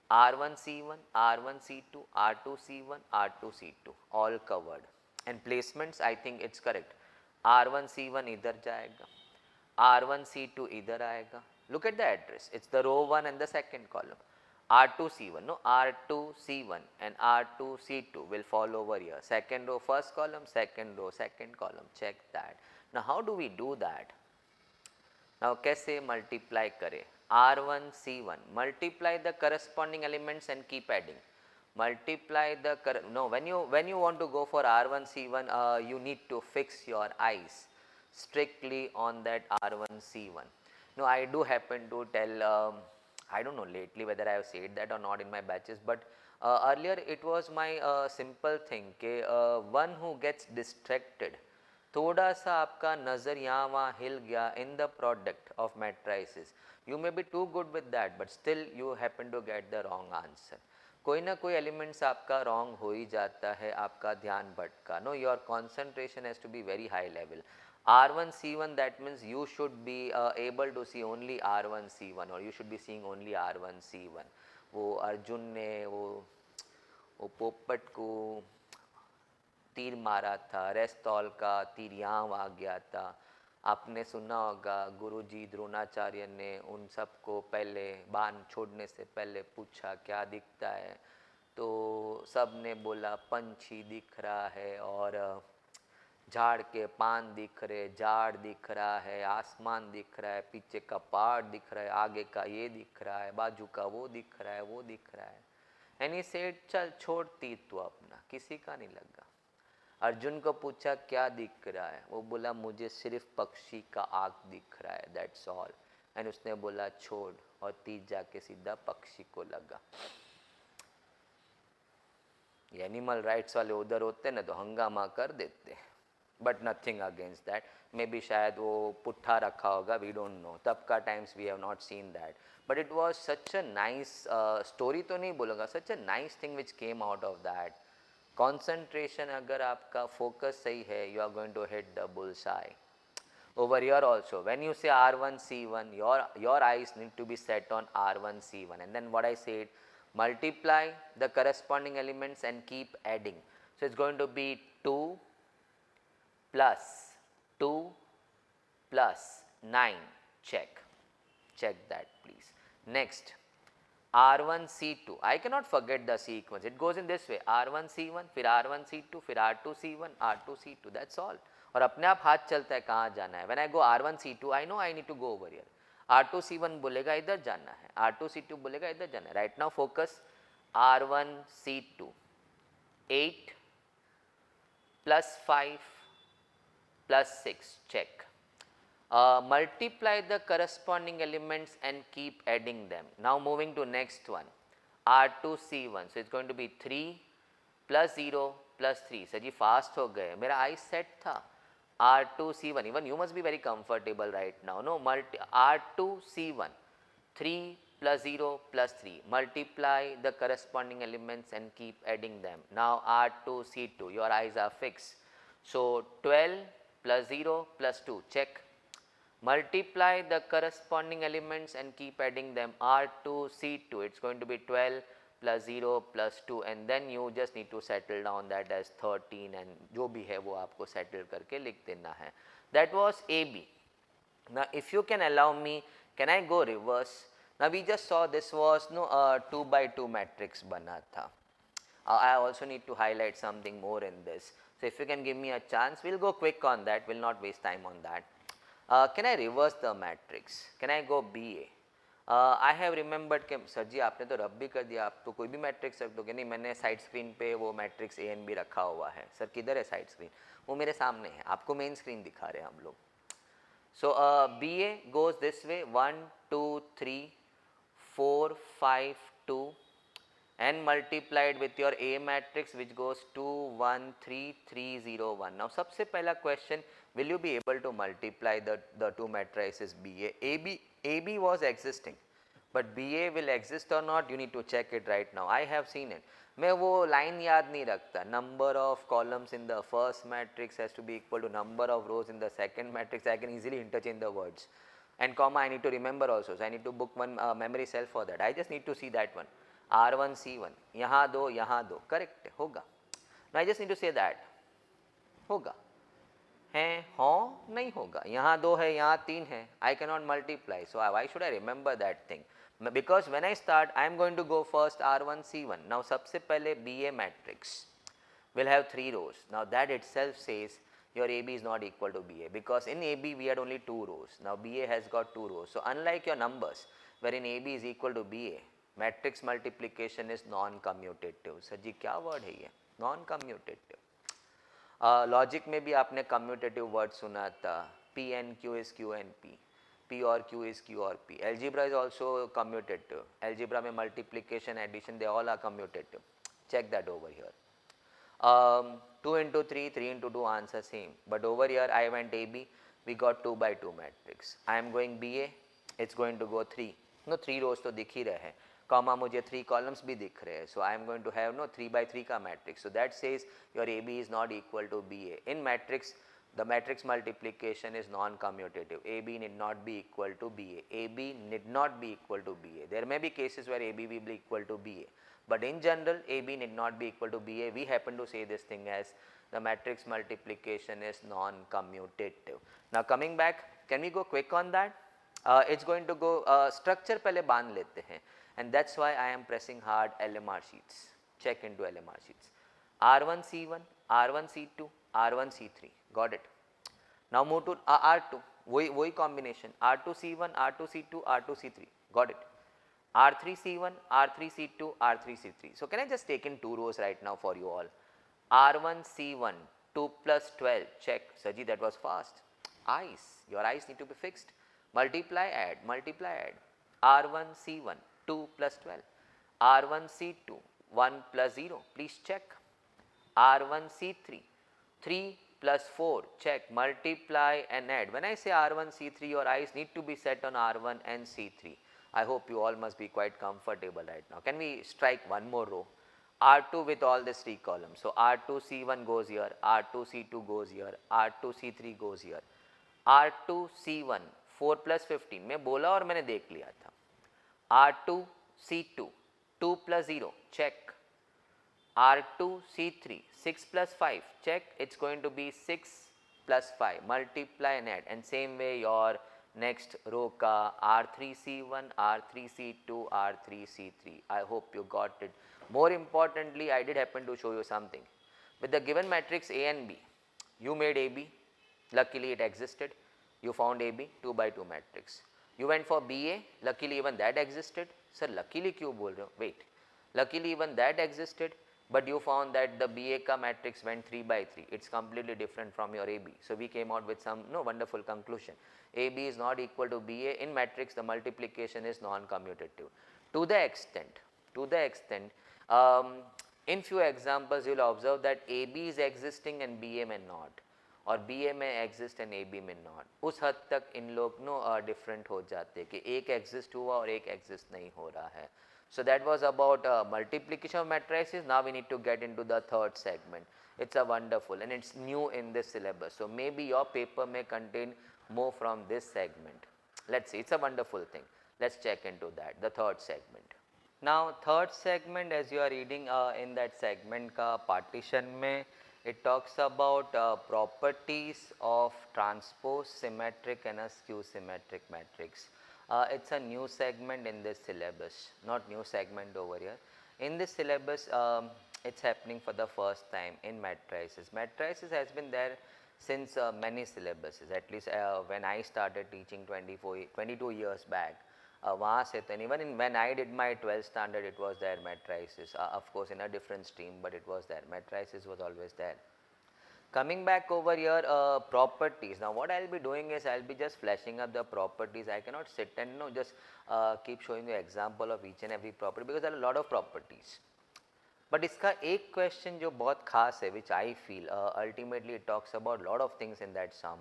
R1 C1, R1 C2, R2 C1, R2 C2, all covered. And placements, I think it's correct. R1 C1 इधर जाएगा, R1 C2 इधर आएगा. Look at the address, it's the row 1 and the second column. R2 C1, no, R2 C1 and R2 C2 will fall over here. Second row first column, second row second column, check that. Now how do we do that? Now कैसे multiply करें? R1 C1, multiply the corresponding elements and keep adding. Multiply the, no, when you want to go for R1 C1, you need to fix your eyes strictly on that R1 C1. No, I do happen to tell, I don't know lately whether I have said that or not in my batches, but earlier it was my simple thing कि one who gets distracted, थोड़ा सा आपका नज़र यहाँ वहाँ हिल गया in the product of matrices, you may be too good with that, but still you happen to get the wrong answer. कोई ना कोई elements आपका wrong हो ही जाता है, आपका ध्यान भटका. No, your concentration has to be very high level. R1 C1, that means you should be able to see only R1 C1, or you should be seeing only R1 C1. वो अर्जुन ने वो पोपट को तीर मारा था, रेस्तौल का तीर यहाँ आ गया था. आपने सुना होगा गुरुजी द्रोणाचार्य ने उन सबको पहले बाण छोड़ने से पहले पूछा क्या दिखता है, तो सब ने बोला पंछी दिख रहा है, और झाड़ के पान दिख रहे, झाड़ दिख रहा है, आसमान दिख रहा है, पीछे का पहाड़ दिख रहा है, आगे का ये दिख रहा है, बाजू का वो दिख रहा है, वो दिख रहा है. एंड ही सेड चल छोड़ तीर तू अपना, किसी का नहीं लगा. अर्जुन को पूछा क्या दिख रहा है, वो बोला मुझे सिर्फ पक्षी का आँख दिख रहा है, दैट्स ऑल. एंड उसने बोला छोड़, और तीर जाके सीधा पक्षी को लगा. ये एनिमल राइट्स वाले उधर होते ना तो हंगामा कर देते, but nothing against that. May be शायद वो पुट्ठा रखा होगा, वी डोंट नो, तब का times we have not seen that, but it was such a nice story, तो नहीं बोलूँगा, such a nice thing which came out of that. Concentration, अगर आपका फोकस सही है, you are going to hit the bull's eye. Over here also, when you say R1 C1, your eyes need to be set on R1 C1, and then what I said, multiply the corresponding elements and keep adding. So it's going to be 2 plus 2 plus 9, check that please. Next, R1 C2, I cannot forget the sequence, it goes in this way, R1 C1, फिर R1 C2, फिर R2 C1, R2 C2, that's all. और अपने आप हाथ चलता है कहाँ जाना है. When I go R1 C2, I know I need to go over here. R2 C1 बोलेगा इधर जाना है, R2 C2 बोलेगा इधर जाना है. Right now focus, R1 C2, 8 plus 5 plus 6, check. Multiply the corresponding elements and keep adding them. Now moving to next one, R2 C1, so it's going to be 3 plus 0 plus 3. Sir ji fast हो गए, मेरा आई set था. R2 C1, even you must be very comfortable right now. No, R2 C1, 3 plus 0 plus 3. Multiply the corresponding elements and keep adding them. Now R2 C2, your eyes are fixed. So 12 plus 0 plus 2, check. Multiply the corresponding elements and keep adding them. R2 C2, it's going to be 12 plus 0 plus 2, and then you just need to settle down that as 13, and जो भी है वो आपको settle करके लिख देना है. That was AB. Now if you can allow me, can I go reverse? Now we just saw this was no 2 by 2 matrix बना था. I also need to highlight something more in this. So if you can give me a chance, we'll go quick on that. We'll not waste time on that. Can I reverse the matrix? Can I go BA? I have remembered कि sir ji आपने तो रब भी कर दिया, आप तो कोई भी मैट्रिक्स रख दोगे. नहीं, मैंने साइड स्क्रीन पे वो मैट्रिक्स ए एन बी रखा हुआ है. सर किधर है साइड स्क्रीन? वो मेरे सामने है, आपको मेन स्क्रीन दिखा रहे हैं हम लोग. So B A goes this way 1 2 3 4 5 2 and multiplied with your A matrix which goes 2 1 3 3 0 1. Now सबसे पहला question, will you be able to multiply the two matrices BA? AB was existing, but BA will exist or not, you need to check it right now. I have seen it. मैं वो line याद नहीं रखता. Number of columns in the first matrix has to be equal to number of rows in the second matrix. I can easily interchange the words. And comma I need to remember also. So I need to book one memory cell for that. I just need to see that one. R1 C1 यहाँ दो correct होगा. Now I just need to say that होगा है हो नहीं होगा. यहाँ दो है यहाँ तीन है. I cannot multiply, so why should I remember that thing? Because when I start I am going to go first R1 C1. Now सबसे पहले BA matrix will have 3 rows. Now that itself says your AB is not equal to BA, because in AB we had only 2 rows. Now BA has got 2 rows. So unlike your numbers wherein AB is equal to BA, matrix multiplication is non commutative. Sir ji क्या word है ये? Non commutative. Logic में भी आपने commutative word सुना था. P and Q is Q and P, P और Q is Q और P. Algebra is also commutative. Algebra में multiplication addition they all are commutative. Check that over here. 2 into 3, 3 into 2 answer same, but over here I went AB, we got 2 by 2 matrix. I am going BA, it's going to go 3. No 3 rows तो दिख ही रहे हैं, comma मुझे 3 columns भी दिख रहे हैं. So I am going to have no 3 by 3 का matrix. So that says your A B is not equal to B A. In matrix the matrix multiplication is non-commutative. AB need not be equal to BA. AB need not be equal to BA. There may be cases where AB will be equal to BA, but in general AB need not be equal to BA. We happen to say this thing as the matrix multiplication is non-commutative. Now coming back, can we go quick on that? It's going to go structure पहले बांध लेते हैं, and that's why I am pressing hard LMR sheets. Check into LMR sheets. R1 C1, R1 C2, R1 C3. Got it. Now move to R2. वही combination. R2 C1, R2 C2, R2 C3. Got it. R3 C1, R3 C2, R3 C3. So can I just take in 2 rows right now for you all? R1 C1, 2 plus 12. Check. Saji, that was fast. Eyes. Your eyes need to be fixed. Multiply, add, multiply, add. R1 C1, 2 plus 12. R1 C2, 1 plus 0. Please check. R1 C3, 3 plus 4, check, multiply and add. When I say R1 C3, your eyes need to be set on R1 and C3. I hope you all must be quite comfortable right now. Can we strike one more row? R2 with all these 3 columns. So R2 C1 goes here, R2 C2 goes here, R2 C3 goes here. R2 C1, 4 plus 15. मैं बोला और मैंने देख लिया था. R2 C2, 2 plus 0, check. R2 C3, 6 plus 5, check, it's going to be 6 plus 5, multiply and add. And same way your next row ka R3 C1, R3 C2, R3 C3. I hope you got it. More importantly, I did happen to show you something. With the given matrix A and B, you made AB, luckily it existed. You found AB, 2 by 2 matrix. You went for BA, luckily even that existed. Sir, luckily क्यों बोल रहे हो? Wait, luckily even that existed. But you found that the BA ka matrix went 3 by 3. It's completely different from your AB. So we came out with some wonderful conclusion. AB is not equal to BA. In matrix, the multiplication is non-commutative. To the extent, in few examples, you will observe that AB is existing and BA may not, और BA में exist and AB में not. उस हद तक इन लोग different हो जाते कि एक exist हुआ और एक exist नहीं हो रहा है. So that was about multiplication of matrices. Now we need to get into the third segment. It's a wonderful and it's new in this syllabus. So maybe your paper may contain more from this segment. Let's see, it's a wonderful thing. Let's check into that, the third segment. Now third segment, as you are reading in that segment ka partition mein, it talks about properties of transpose symmetric and a skew symmetric matrix. It's a new segment in this syllabus, not new segment over here. In this syllabus, it's happening for the first time in matrices. Matrices has been there since many syllabuses, at least when I started teaching 22 years back. वहाँ से तो even in when I did my 12th standard, it was there matrices. Of course, in a different stream, but it was there. Matrices was always there. Coming back over here, properties. Now what I'll be doing is I'll be just flashing up the properties. I cannot sit and just keep showing you example of each and every property because there are a lot of properties. But इसका एक question जो बहुत खास है, which I feel ultimately it talks about lot of things in that sum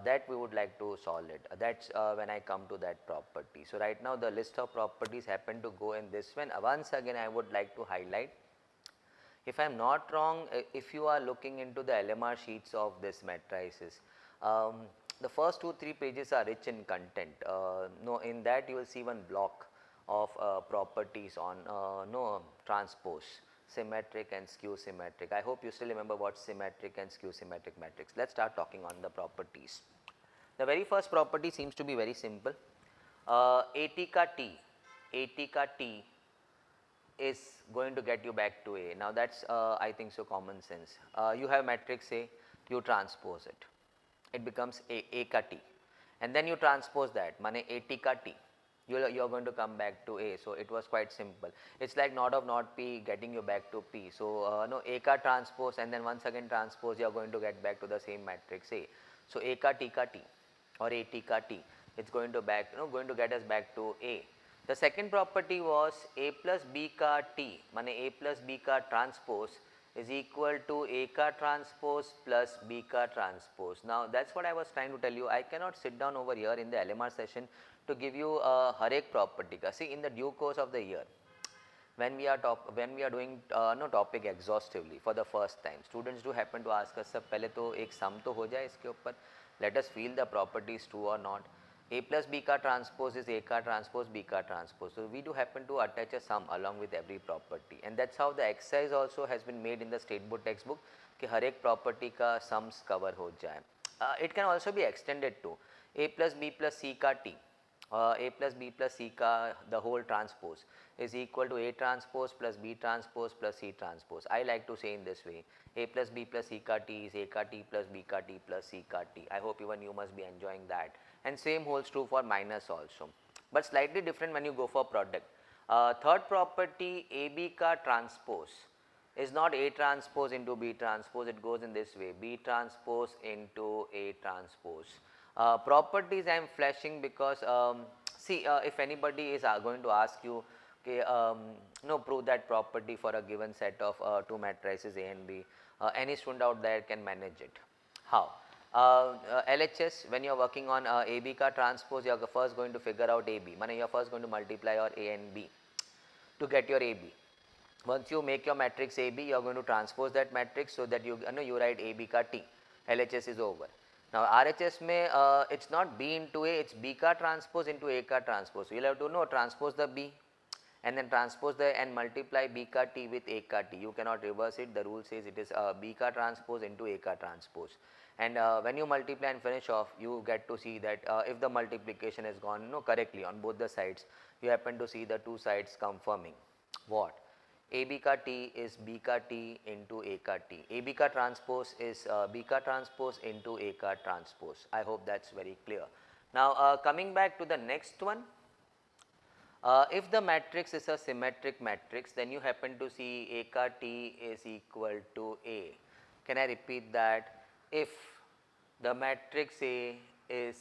that we would like to solve it. That's when I come to that property. So right now the list of properties happen to go in this one. Once again I would like to highlight. If I am not wrong, if you are looking into the LMR sheets of this matrices, the first 2-3 pages are rich in content. No, in that you will see one block of properties on transpose, symmetric and skew symmetric. I hope you still remember what symmetric and skew symmetric matrix. Let's start talking on the properties. The very first property seems to be very simple. AT ka T is going to get you back to A. Now that's I think so common sense. You have matrix A, you transpose it. It becomes A ka T. And then you transpose that, mane AT ka T. You're going to come back to A. So it was quite simple. It's like not of not P getting you back to P. So no, A ka transpose and then once again transpose, you're going to get back to the same matrix A. So A ka T or AT ka T, it's going to get us back to A. The second property was A plus B ka T, mane A plus B ka transpose is equal to A ka transpose plus B ka transpose. Now that's what I was trying to tell you. I cannot sit down over here in the LMR session to give you a harek property. See, in the due course of the year, when we are doing topic exhaustively for the first time, students do happen to ask us, sir, पहले तो एक sum तो हो जाए इसके ऊपर. Let us feel the properties true or not. A plus B ka transpose is A ka transpose B ka transpose. So we do happen to attach a sum along with every property, and that's how the exercise also has been made in the state board textbook कि हर एक property का sums cover हो जाए. It can also be extended to A plus B plus C ka T. A plus B plus C ka the whole transpose is equal to A transpose plus B transpose plus C transpose. I like to say in this way, A plus B plus C ka T is A ka T plus B ka T plus C ka T. I hope even you must be enjoying that. And same holds true for minus also, but slightly different when you go for product. Third property, AB ka transpose is not A transpose into B transpose. It goes in this way, B transpose into A transpose. Properties I am flashing because see, if anybody is going to ask you, okay, prove that property for a given set of two matrices A and B, any student out there can manage it. How? LHS, when you are working on AB ka transpose, you are first going to figure out AB. Meaning you are first going to multiply your A and B to get your AB. Once you make your matrix AB, you are going to transpose that matrix so that you write AB ka T. LHS is over. Now RHS mein it's not B into A, it's B ka transpose into A ka transpose. So you'll have to transpose the B and then transpose the and multiply B ka T with A ka T. You cannot reverse it. The rule says it is B ka transpose into A ka transpose. And when you multiply and finish off, you get to see that if the multiplication has gone correctly on both the sides, you happen to see the two sides confirming what? AB ka T is B ka T into A ka T. AB ka transpose is B ka transpose into A ka transpose. I hope that's very clear. Now coming back to the next one, if the matrix is a symmetric matrix, then you happen to see A ka T is equal to A. Can I repeat that? If the matrix A is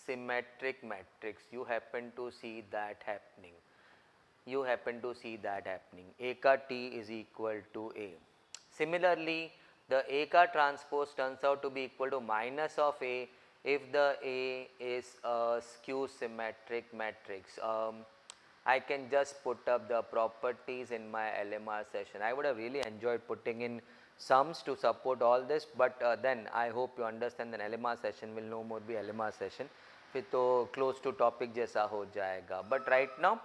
symmetric matrix, you happen to see that happening. A ka T is equal to A. Similarly, the A ka transpose turns out to be equal to minus of A if the A is a skew symmetric matrix. I can just put up the properties in my LMR session. I would have really enjoyed putting in sums to support all this, but then I hope you understand that LMR session will no more be LMR session. फिर तो close to topic जैसा हो जाएगा. But right now,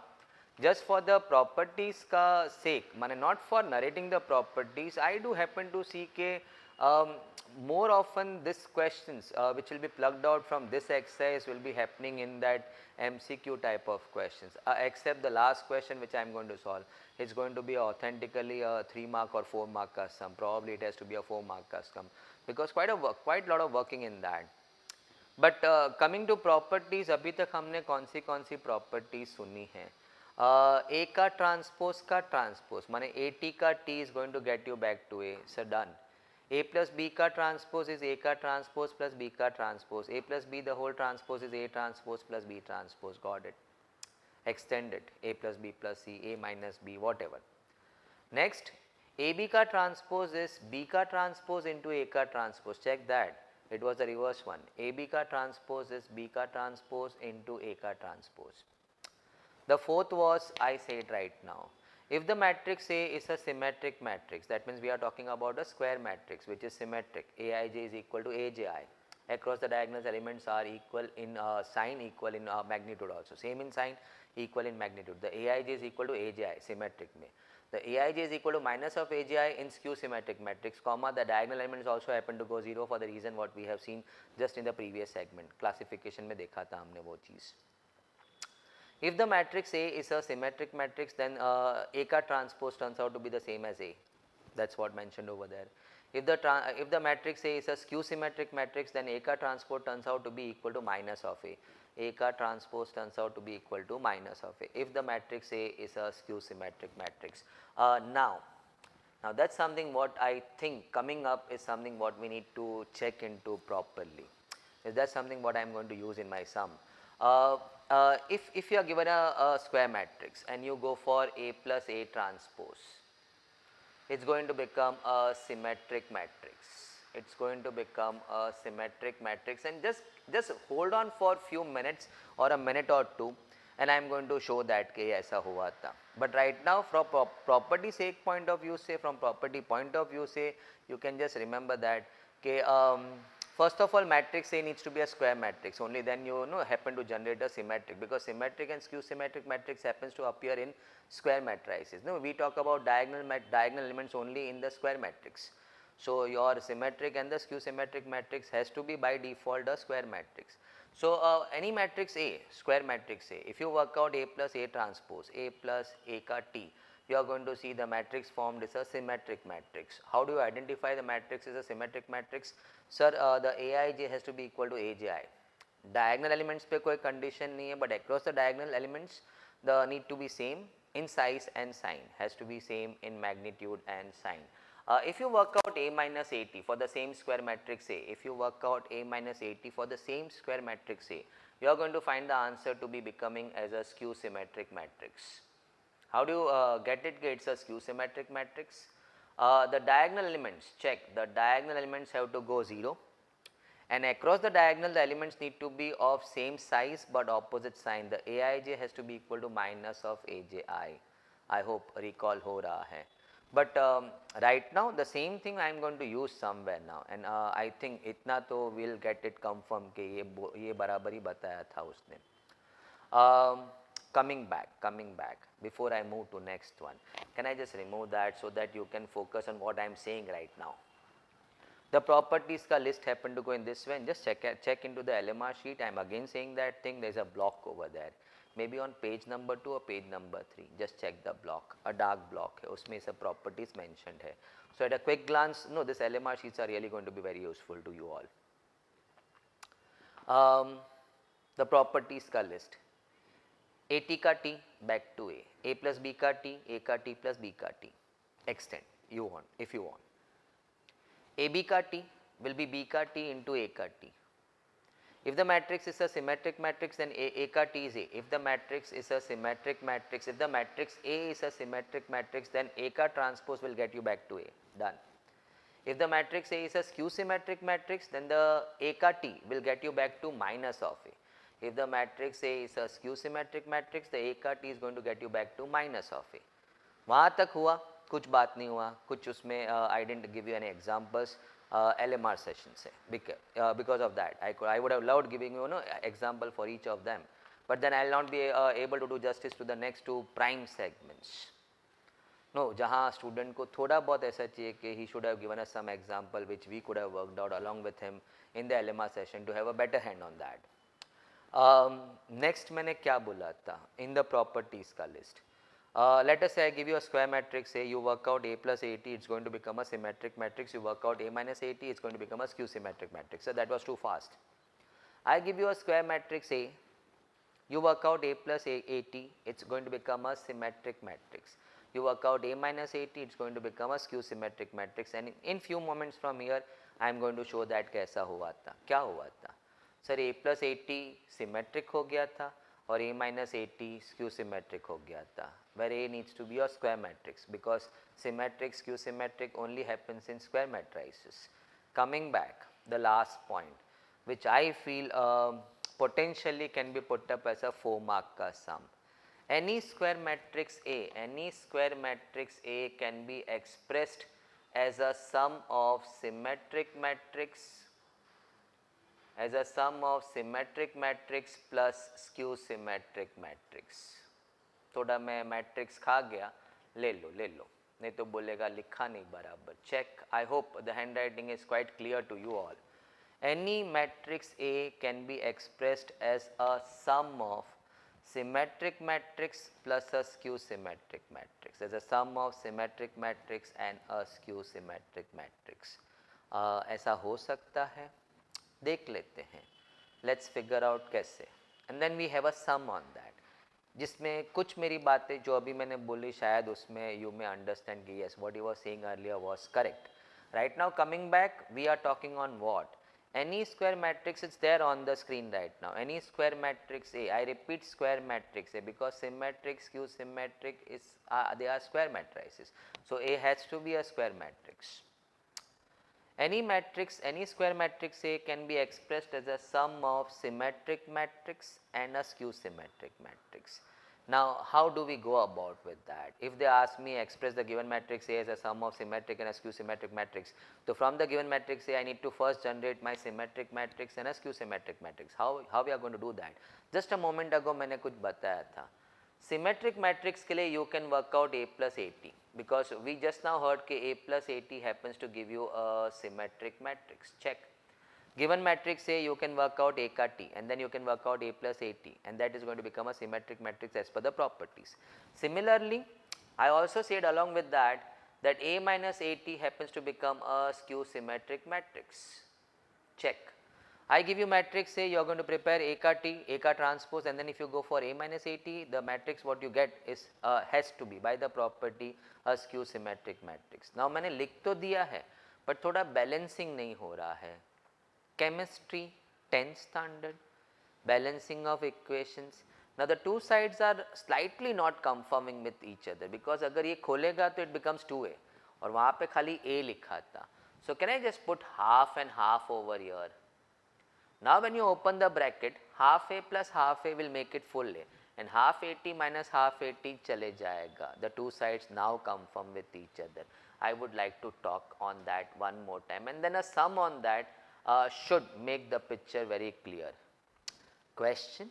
just for the properties का sake, माने not for narrating the properties, I do happen to see के More often these questions which will be plugged out from this exercise will be happening in that MCQ type of questions, except the last question which I am going to solve. It's going to be authentically a 3 mark or 4 mark custom. Probably it has to be a 4 mark custom, because quite a lot of working in that. But coming to properties, अभी तक हमने कौन सी properties सुनी है? ए का transpose माने A T का T is going to get you back to A, so done. A plus B का ट्रांसपोज इज ए का ट्रांसपोज प्लस बी का transpose. A plus B the whole transpose is A transpose plus B transpose. Got it? Extended A plus B plus C, A minus B, whatever. Next, A B का transpose is B का transpose into A का transpose. Check that. It was the reverse one. AB ka transpose is B ka transpose into A ka transpose. The fourth was, I say it right now. If the matrix A is a symmetric matrix, that means we are talking about a square matrix which is symmetric. Aij is equal to Abi. Across the diagonals elements are equal in sign, equal in magnitude also. Same in sign, equal in magnitude. The Aij is equal to Aj, symmetric mein. The Aij is equal to minus of Aj in skew symmetric matrix, comma the diagonal elements also happen to go 0 for the reason what we have seen just in the previous segment. Classification में देखा था हमने वो चीज़. If the matrix A is a symmetric matrix, then A का transpose turns out to be the same as A. That's what mentioned over there. If the matrix A is a skew symmetric matrix, then A का transpose turns out to be equal to minus of A. A ka transpose turns out to be equal to minus of A if the matrix A is a skew symmetric matrix. Now that's something what I think coming up is something what we need to check into properly. That's something what I am going to use in my sum. If you are given a square matrix and you go for A plus A transpose, it's going to become a symmetric matrix. It's going to become a symmetric matrix, and just hold on for few minutes or a minute or two and I am going to show that कि ऐसा हुआ था. But right now from property sake point of view से, from property point of view से, you can just remember that कि first of all matrix A needs to be a square matrix, only then you know happen to generate a symmetric, because symmetric and skew symmetric matrix happens to appear in square matrices. No, we talk about diagonal elements only in the square matrix. So your symmetric and the skew symmetric matrix has to be by default a square matrix. So any matrix A, square matrix A, if you work out A plus A transpose, A plus A ka T, you are going to see the matrix formed is a symmetric matrix. How do you identify the matrix is a symmetric matrix? Sir, the Aij has to be equal to Aj. Diagonal elements पे कोई condition नहीं है, but across the diagonal elements the need to be same in size and sign, has to be same in magnitude and sign. If you work out A minus AT for the same square matrix A, if you work out A minus AT for the same square matrix A, you are going to find the answer to be becoming as a skew symmetric matrix. How do you get it? It's a skew symmetric matrix. The diagonal elements, check, the diagonal elements have to go 0, and across the diagonal the elements need to be of same size but opposite sign. The Aij has to be equal to minus of Aj. I hope recall ho raha hai. But right now the same thing I am going to use somewhere now, and I think इतना तो we'll get it confirmed कि ये बराबर ही बताया था उसने. Coming back, before I move to next one, can I just remove that so that you can focus on what I am saying right now? The properties ka list happen to go in this way, and just check into the LMR sheet. I am again saying that thing, there is a block over there. Maybe on page number 2 or page number 3, just check the block, a dark block है, उसमें सब properties mentioned है. So at a quick glance, no, this LMR sheets are really going to be very useful to you all. The properties का list, AT का T back to A plus B का T, A का T plus B का T, extend you want if you want. AB का T will be B का T into A का T. If the matrix is a symmetric matrix, then A ka T is A. If the matrix is a symmetric matrix, if the matrix A is a symmetric matrix, then A ka transpose will get you back to A. Done. If the matrix A is a skew symmetric matrix, then the A ka T will get you back to minus of A. If the matrix A is a skew symmetric matrix, the A ka T is going to get you back to minus of A. वहाँ तक हुआ, कुछ बात नहीं हुआ, कुछ उसमें I didn't give you any examples. LMR session से, because of that I would have loved giving you example for each of them, but then I will not be able to do justice to the next two prime segments. No, जहाँ student को थोड़ा बहुत ऐसा चाहिए कि he should have given us some example which we could have worked out along with him in the LMR session to have a better hand on that. Next मैंने क्या बोला था in the properties का list. Let us say I give you a square matrix A, you work out A plus AT, it's going to become a symmetric matrix. You work out A minus AT, it's going to become a skew symmetric matrix. So that was too fast. I give you a square matrix A, you work out A plus AT, it's going to become a symmetric matrix. You work out A minus AT, it's going to become a skew symmetric matrix, and in few moments from here I am going to show that कैसा हुआ था, क्या हुआ था. Sir A plus AT symmetric हो गया था और A minus AT skew symmetric हो गया था, where A needs to be a square matrix because symmetric skew symmetric only happens in square matrices. Coming back, the last point which I feel potentially can be put up as a 4 mark ka sum. Any square matrix A can be expressed as a sum of symmetric matrix plus skew symmetric matrix. थोड़ा मैं matrix खा गया, ले लो नहीं तो बोलेगा लिखा नहीं बराबर. Check. I hope the handwriting is quite clear to you all. Any matrix A can be expressed as a sum of symmetric matrix plus a skew symmetric matrix, as a sum of symmetric matrix and a skew symmetric matrix. ऐसा हो सकता है, देख लेते हैं. Let's figure out कैसे. And then we have a sum on that. जिसमें कुछ मेरी बातें जो अभी मैंने बोली शायद उसमें you may understand कि yes, what you were saying earlier was correct. Right now coming back, we are talking on what? Any square matrix, it's there on the screen right now. Any square matrix A, I repeat square matrix A because symmetric, skew symmetric is they are square matrices. So A has to be a square matrix. Any matrix, any square matrix A can be expressed as a sum of symmetric matrix and a skew symmetric matrix. Now, how do we go about with that? If they ask me express the given matrix A as a sum of symmetric and a skew symmetric matrix, so from the given matrix A, I need to first generate my symmetric matrix and a skew symmetric matrix. How we are going to do that? Just a moment ago, मैंने कुछ बताया था. Symmetric matrix के लिए you can work out A plus AT because we just now heard कि A plus AT happens to give you a symmetric matrix. Check. Given matrix A, you can work out A ka T and then you can work out A plus AT and that is going to become a symmetric matrix as per the properties. Similarly, I also said along with that A minus AT happens to become a skew symmetric matrix. Check. I give you matrix A, you are going to prepare A ka T, A ka transpose, and then if you go for A minus AT, the matrix what you get is has to be by the property a skew symmetric matrix. Now मैंने लिख तो दिया है but थोड़ा balancing नहीं हो रहा है. Chemistry, 10th standard, balancing of equations. Now the two sides are slightly not conforming with each other because अगर ये खोलेगा तो it becomes 2A और वहाँ पे खाली A लिखा था. So can I just put half and half over here? Now when you open the bracket, half A plus half A will make it full A and half AT minus half AT चले जाएगा. The two sides now conform with each other. I would like to talk on that one more time and then a sum on that should make the picture very clear. Question.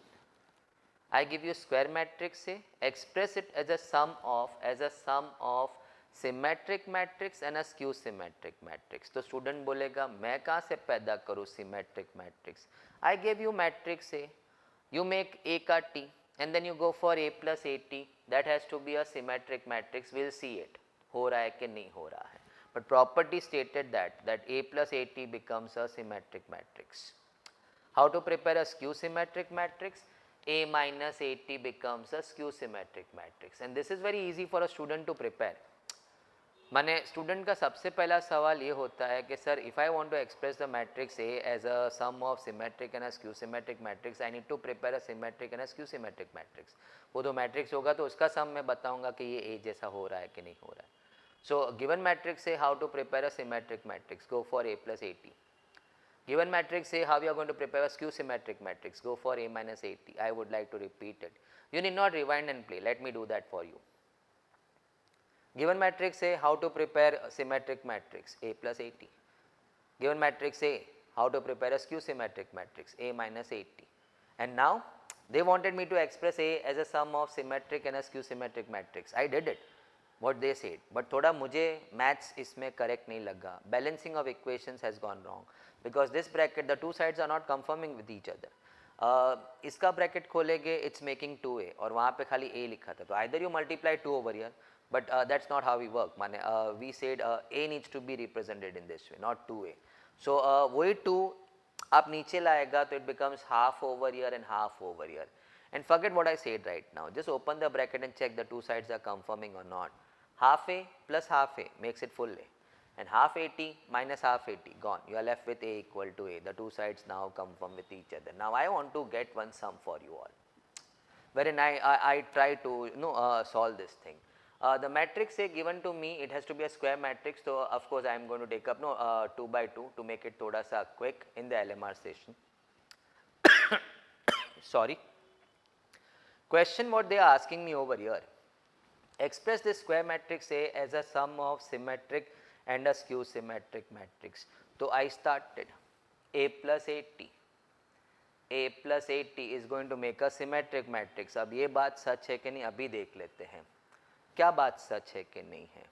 I give you square matrix A, express it as a sum of symmetric matrix and a skew symmetric matrix. तो student बोलेगा मैं कहाँ से पैदा करूँ symmetric matrix? I gave you matrix A, you make A का T and then you go for A plus AT, that has to be a symmetric matrix. We'll see it हो रहा है कि नहीं हो रहा है. But property stated that A plus AT becomes a symmetric matrix. How to prepare a skew symmetric matrix? A minus AT becomes a skew symmetric matrix and this is very easy for a student to prepare. माने student का सबसे पहला सवाल ये होता है कि sir if I want to express the matrix A as a sum of symmetric and a skew symmetric matrix I need to prepare a symmetric and a skew symmetric matrix. वो तो मैट्रिक्स होगा तो उसका सम मैं बताऊंगा कि ये ए जैसा हो रहा है कि नहीं हो रहा है. So given matrix A how to prepare a symmetric matrix, go for A plus AT. Given matrix A, how you are going to prepare a skew symmetric matrix, go for A minus AT. I would like to repeat it. You need not rewind and play, let me do that for you. Given matrix A, how to prepare a symmetric matrix, A plus AT. Given matrix A, how to prepare a skew symmetric matrix, A minus AT. And now they wanted me to express A as a sum of symmetric and a skew symmetric matrix. I did it. what they said, but थोड़ा मुझे maths इसमें correct नहीं लगा. Balancing of equations has gone wrong because this bracket, the two sides are not conforming with each other. इसका bracket खोलेंगे it's making 2a और वहाँ पे खाली a लिखा था, तो either you multiply 2 over here, but that's not how we work. माने we said a needs to be represented in this way, not 2a. So वही 2 आप नीचे लाएगा तो it becomes half over here and half over here. And forget what I said right now. Just open the bracket and check the two sides are conforming or not. Half a plus half a makes it full a. And half 80 minus half 80 gone. You are left with a equal to a. The two sides now conform with each other. Now I want to get one sum for you all, wherein I try to solve this thing. The matrix A given to me, it has to be a square matrix. So of course I am going to take up 2 by 2 to make it thoda sa quick in the LMR session. Sorry. Question what they are asking me over here. Express this square matrix A as a sum of symmetric and a skew symmetric matrix. So I started A plus 80. A plus 80 is going to make a symmetric matrix. अब ये बात सच है कि नहीं अभी देख लेते हैं. क्या बात सच है कि नहीं है?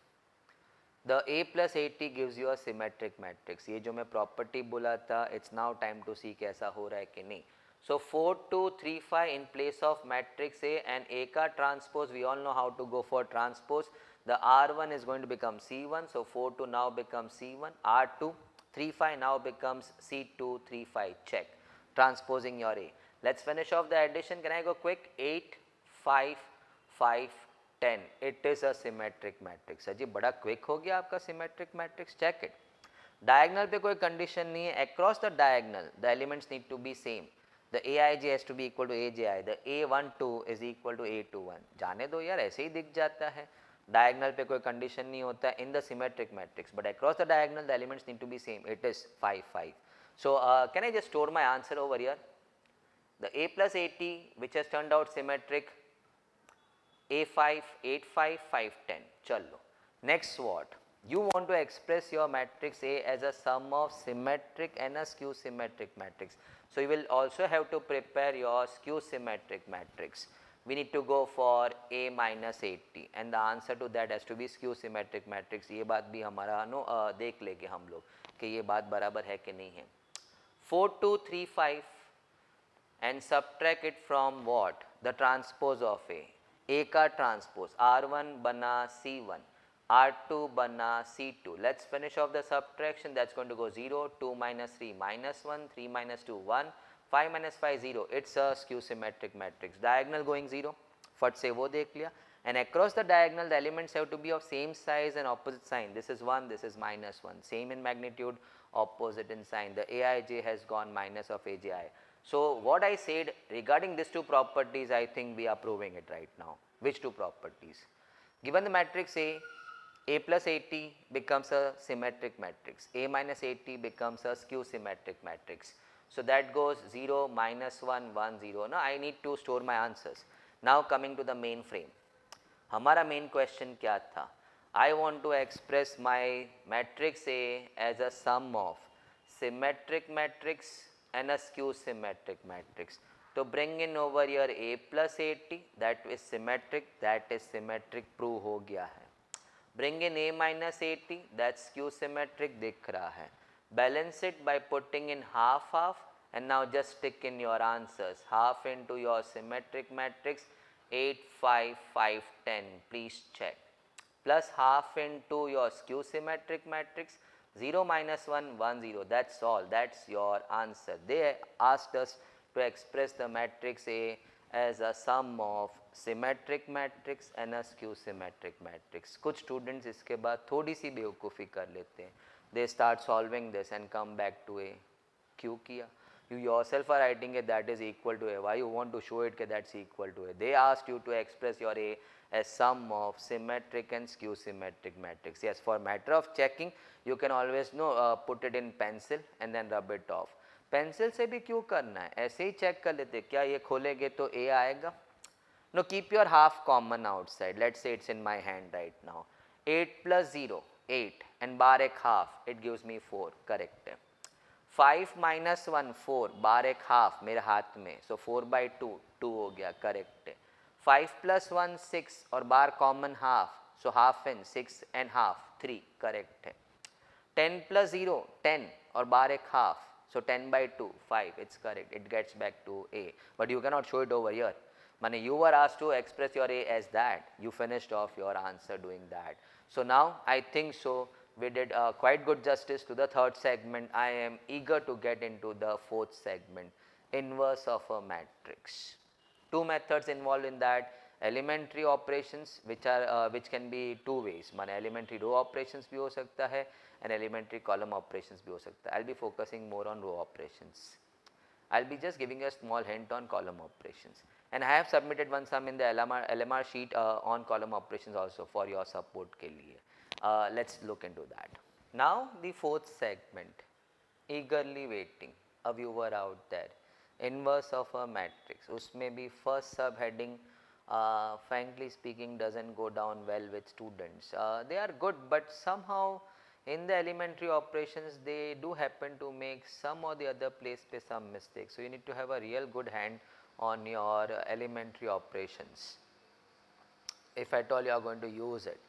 The A plus 80 gives you a symmetric matrix. ये जो मैं property बोला था, it's now time to see कैसा हो रहा है कि नहीं. So 4, 2, 3, 5 in place of matrix A and A ka transpose, we all know how to go for transpose. The R1 is going to become C1, so 4, 2 now becomes C1, R2, 3, 5 now becomes C2, 3, 5, check. Transposing your A. Let's finish off the addition. Can I go quick? 8, 5, 5, 10. It is a symmetric matrix. जी बड़ा quick हो गया आपका symmetric matrix. Check it. Diagonal पे कोई condition नहीं है. Across the diagonal, the elements need to be same. The aij has to be equal to AJI. The A12 is equal to A21. जाने दो यार, ऐसे ही दिख जाता है. Diagonal पे कोई condition नहीं होता in the symmetric matrix, but across the diagonal the elements need to be same. It is 5, 5. So can I just store my answer over here? The A plus 80 which has turned out symmetric, A5, 8, 5, 5, 10. चलो. Next what? You want to express your matrix A as a sum of symmetric and a skew symmetric matrix. So you will also have to prepare your skew symmetric matrix. We need to go for A minus 80 and the answer to that has to be skew symmetric matrix. ये बात भी हमारा देख लेंगे हम लोग कि ये बात बराबर है कि नहीं है. 4, 2, 3, 5 and subtract it from what? The transpose of A. A का transpose R1 बना C1. R2 bana C2. Let's finish off the subtraction. That's going to go 0, 2 minus 3 minus 1, 3 minus 2 1, 5 minus 5 0. It's a skew symmetric matrix. Diagonal going 0. फट से वो देख लिया. And across the diagonal the elements have to be of same size and opposite sign. This is 1, this is minus 1. Same in magnitude, opposite in sign. The Aij has gone minus of Aji. So what I said regarding these two properties, I think we are proving it right now. Which two properties? Given the matrix A plus 80 becomes a symmetric matrix. A minus 80 becomes a skew symmetric matrix. So that goes 0, minus 1, 1, 0. Now I need to store my answers. Now coming to the main frame. हमारा main question क्या था? I want to express my matrix A as a sum of symmetric matrix and a skew symmetric matrix. So bring in over here A plus 80, that is symmetric, prove हो गया है. Bring in A minus 80, that's skew symmetric दिख रहा है. Balance it by putting in half half and now just stick in your answers. Half into your symmetric matrix 8, 5, 5, 10. Please check. Plus half into your skew symmetric matrix 0 minus 1, 1, 0. That's all. That's your answer. They asked us to express the matrix A as a sum of symmetric matrix and a skew symmetric matrix. कुछ students इसके बाद थोड़ी सी बेवकूफ़ी कर लेते हैं. They start solving this and come back to A. क्यों किया? You yourself are writing it that is equal to A. Why you want to show it that that's equal to A? They asked you to express your A as sum of symmetric and skew symmetric matrix. Yes, for matter of checking, you can always put it in pencil and then rub it off. Pencil से भी क्यों करना है, ऐसे ही check कर लेते. क्या ये खोलेंगे तो A आएगा? No, keep your half common outside. Let's say it's in my hand right now. 8 plus 0, 8 and bar एक half, it gives me 4. Correct है. 5 minus 1, 4 बार एक half मेरे हाथ में, so 4 by 2, 2 हो गया. Correct है. 5 plus 1, 6 और बार common half, So half in 6 and half 3 correct है. 10 plus 0 10 और बाहर एक half, so 10 by 2 5, it's correct, it gets back to A. But you cannot show it over here. Mane you were asked to express your A as that, you finished off your answer doing that. So now I think so we did quite good justice to the third segment. I am eager to get into the fourth segment, inverse of a matrix. Two methods involved in that, elementary operations which can be two ways. माने elementary row operations भी हो सकता है and elementary column operations भी हो सकता है. I'll be focusing more on row operations. I'll be just giving a small hint on column operations, and I have submitted one sum in the LMR sheet on column operations also for your support के लिए. Let's look into that. Now the fourth segment, eagerly waiting, a viewer out there, inverse of a matrix. उसमें भी first subheading frankly speaking doesn't go down well with students. They are good, but somehow in the elementary operations they do happen to make some or the other place पे some mistakes. So you need to have a real good hand on your elementary operations if at all you are going to use it.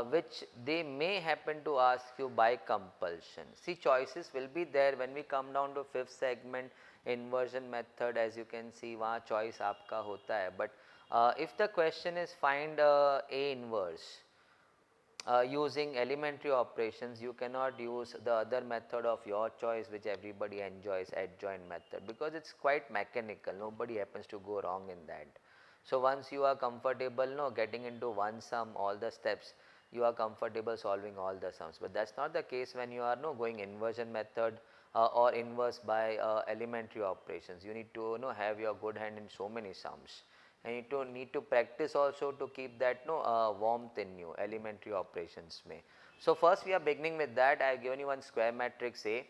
Which they may happen to ask you by compulsion. See, choices will be there when we come down to fifth segment, inversion method. As you can see, वहाँ choice आपका होता है. But if the question is find A inverse using elementary operations, you cannot use the other method of your choice which everybody enjoys, adjoint method, because it's quite mechanical. Nobody happens to go wrong in that. So once you are comfortable getting into one sum, all the steps, you are comfortable solving all the sums. But that's not the case when you are going inversion method or inverse by elementary operations. You need to have your good hand in so many sums, and you need to practice also to keep that warmth in you, elementary operations में. So first we are beginning with that. I have given you one square matrix A.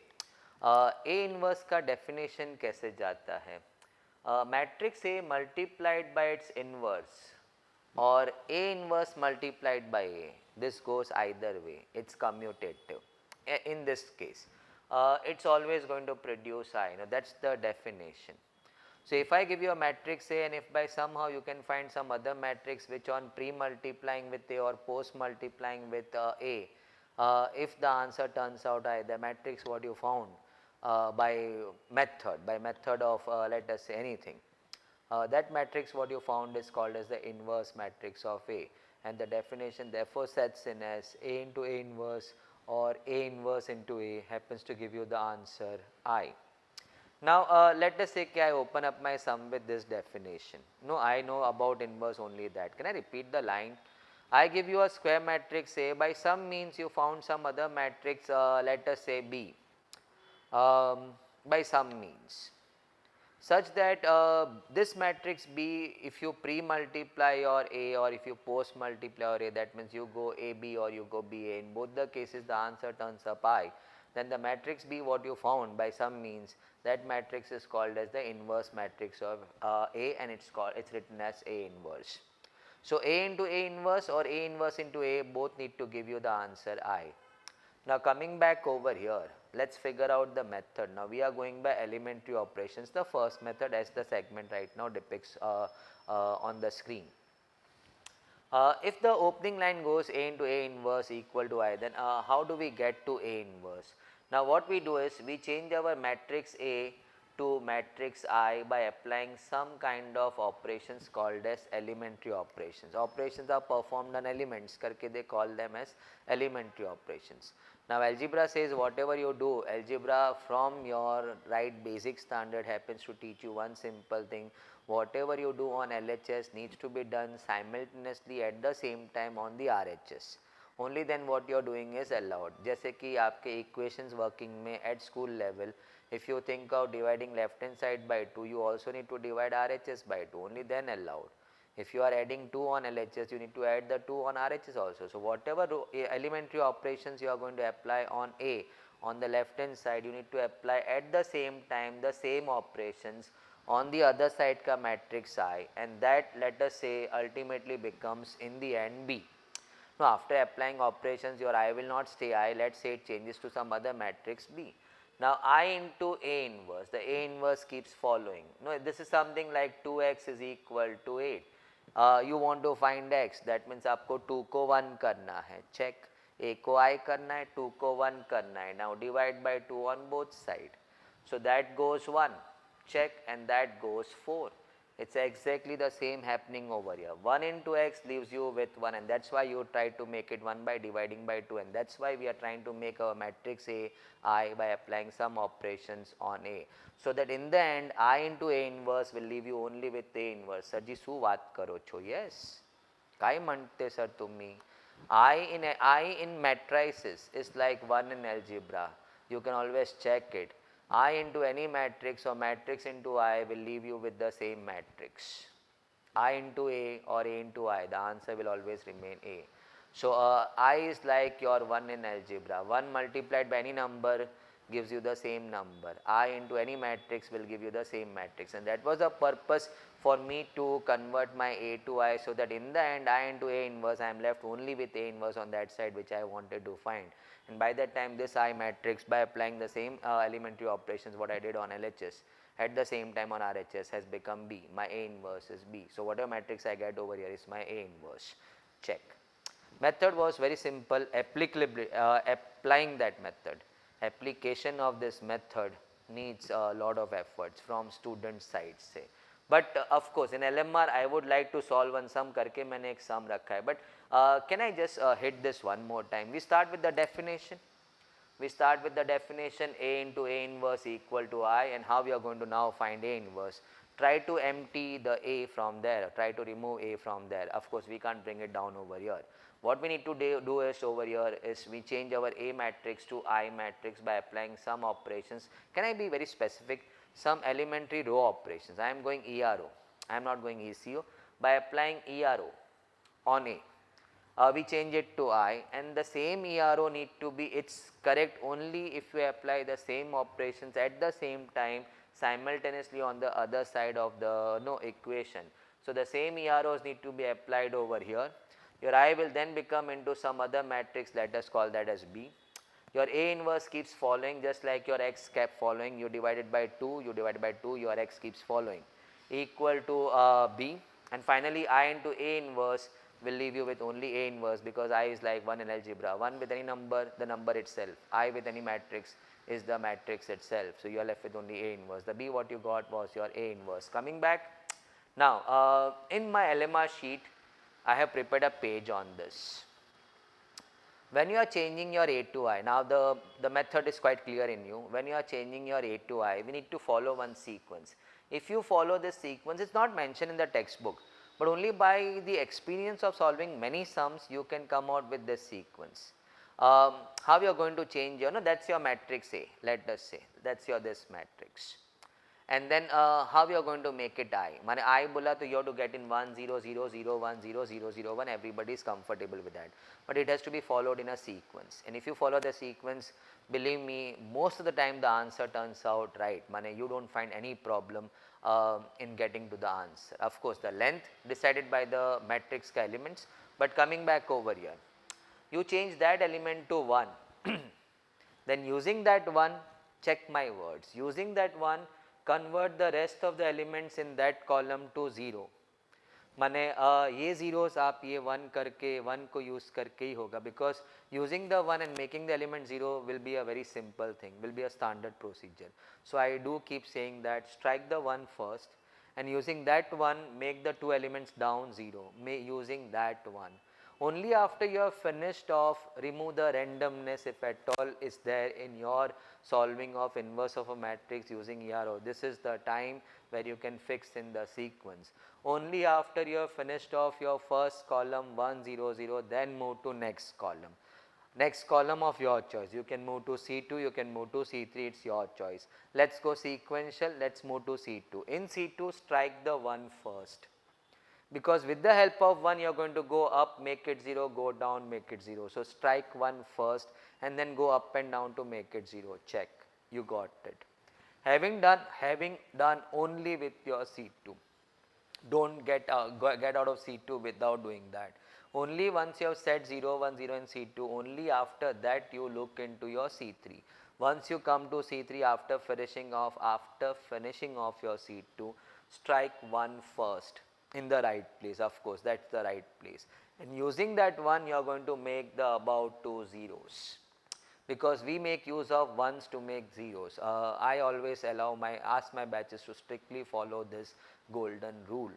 A inverse का definition कैसे जाता है? Matrix A multiplied by its inverse or A inverse multiplied by A, this goes either way, it's commutative. In this case, it's always going to produce I, that's the definition. So if I give you a matrix A, and if by somehow you can find some other matrix which on pre-multiplying with A or post-multiplying with A, if the answer turns out I, the matrix what you found by method of let us say anything, that matrix what you found is called as the inverse matrix of A, and the definition therefore sets in as A into A inverse or A inverse into A happens to give you the answer I. Now let us say I open up my sum with this definition. No, I know about inverse only that. Can I repeat the line? I give you a square matrix A, by some means you found some other matrix, let us say B, by some means, such that this matrix B, if you pre-multiply your A or if you post-multiply your A, that means you go AB or you go BA, in both the cases the answer turns up I, then the matrix B what you found by some means, that matrix is called as the inverse matrix of A, and it's written as A inverse. So A into A inverse or A inverse into A both need to give you the answer I. Now coming back over here, let's figure out the method. Now we are going by elementary operations, the first method as the segment right now depicts on the screen. If the opening line goes A into A inverse equal to I, then how do we get to A inverse? Now what we do is we change our matrix A to matrix I by applying some kind of operations called as elementary operations. Operations are performed on elements करके they call them as elementary operations. Now algebra says whatever you do, algebra from your right basic standard happens to teach you one simple thing, whatever you do on LHS needs to be done simultaneously at the same time on the RHS. Only then what you are doing is allowed. जैसे कि आपके equations working में at school level, if you think of dividing left hand side by 2, you also need to divide RHS by 2, only then allowed. If you are adding 2 on LHS, you need to add the 2 on RHS also. So whatever elementary operations you are going to apply on A, on the left hand side, you need to apply at the same time the same operations on the other side ka matrix I, and that let us say ultimately becomes in the end B. Now after applying operations, your I will not stay I, let's say it changes to some other matrix B. Now I into A inverse, the A inverse keeps following. No, this is something like 2x is equal to 8. You want to find x, that means आपको 2 को 1 करना है, check. A को I करना है, 2 को 1 करना है. Now divide by 2 on both sides. So that goes 1, check, and that goes 4. It's exactly the same happening over here. 1 into x leaves you with 1, and that's why you try to make it 1 by dividing by 2, and that's why we are trying to make our matrix A I by applying some operations on A. So that in the end I into A inverse will leave you only with A inverse. Sir ji શું વાત કરો છો? Yes. काय म्हणते sir तुम्ही? I in matrices is like 1 in algebra. You can always check it. I into any matrix or matrix into I will leave you with the same matrix. I into A or A into I, the answer will always remain A. So I is like your 1 in algebra. 1 multiplied by any number gives you the same number. I into any matrix will give you the same matrix, and that was the purpose for me to convert my A to I, so that in the end I into A inverse, I am left only with A inverse on that side which I wanted to find. And by that time this I matrix, by applying the same elementary operations what I did on LHS, at the same time on RHS, has become B. My A inverse is B. So whatever matrix I get over here is my A inverse. Check. Method was very simple. Applying that method, application of this method needs a lot of efforts from student side say. But of course in LMR I would like to solve one sum करके मैंने एक sum रखा है. But can I just hit this one more time? We start with the definition. We start with the definition A into A inverse equal to I, and how we are going to now find A inverse. Try to empty the A from there, try to remove A from there. Of course we can't bring it down over here. What we need to do is over here is we change our A matrix to I matrix by applying some operations. Can I be very specific? Some elementary row operations. I am going ERO, I am not going ECO. By applying ERO on A, we change it to I, and the same ERO need to be, it's correct only if we apply the same operations at the same time simultaneously on the other side of the equation. So the same EROs need to be applied over here. Your I will then become into some other matrix, let us call that as B. Your A inverse keeps following just like your x kept following. You divide it by 2, you divide by 2, your x keeps following, equal to B, and finally I into A inverse will leave you with only A inverse, because I is like 1 in algebra. 1 with any number, the number itself. I with any matrix is the matrix itself. So you are left with only A inverse. The B what you got was your A inverse. Coming back, now in my LMR sheet I have prepared a page on this. When you are changing your A to I, now the method is quite clear in you. When you are changing your A to I, we need to follow one sequence. If you follow this sequence, it's not mentioned in the textbook, but only by the experience of solving many sums you can come out with this sequence. How you are going to change your, that's your matrix A, let us say, that's your this matrix. And then how you are going to make it I? Mane I bola to you have to get in 1 0 0 0 1 0 0 0 1, everybody is comfortable with that, but it has to be followed in a sequence. And if you follow the sequence, believe me, most of the time the answer turns out right. Mane you don't find any problem in getting to the answer. Of course the length decided by the matrix ka elements, but coming back over here, you change that element to 1 then using that 1, check my words, using that 1 convert the rest of the elements in that column to 0. माने ये zeros आप ये 1 करके 1 को use करके ही होगा, because using the 1 and making the element 0 will be a very simple thing, will be a standard procedure. So I do keep saying that strike the 1 first, and using that 1 make the 2 elements down 0, using that 1. Only after you have finished off, remove the randomness if at all is there in your solving of inverse of a matrix using ERO. This is the time where you can fix in the sequence. Only after you have finished off your first column 1 0 0, then move to next column. Next column of your choice. You can move to C2, you can move to C3, it's your choice. Let's go sequential, let's move to C2. In C2, strike the 1 first, because with the help of 1 you are going to go up, make it 0, go down, make it 0. So strike 1 first and then go up and down to make it 0. Check, you got it. Having done only with your C2, don't get out of C2 without doing that. Only once you have set 0 1 0 in C2, only after that you look into your C3. Once you come to C3 after finishing off your C2, strike 1 first in the right place, of course, that's the right place. And using that 1, you are going to make the above 2 zeros, because we make use of ones to make zeros. I always ask my batches to strictly follow this golden rule.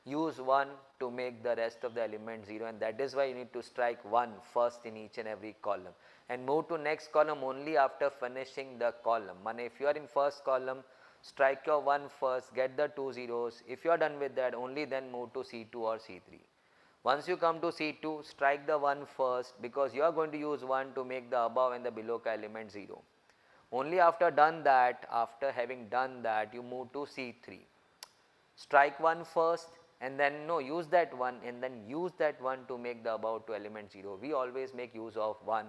Use 1 to make the rest of the element 0, and that is why you need to strike 1 first in each and every column and move to next column only after finishing the column. Mane, if you are in first column, strike your 1 first, get the 2 zeros. If you are done with that, only then move to C2 or C3. Once you come to C2, strike the 1 first, because you are going to use 1 to make the above and the below element 0. Only after having done that, you move to C3. Strike 1 first, and then use that 1 and then use that 1 to make the above 2 element 0. We always make use of 1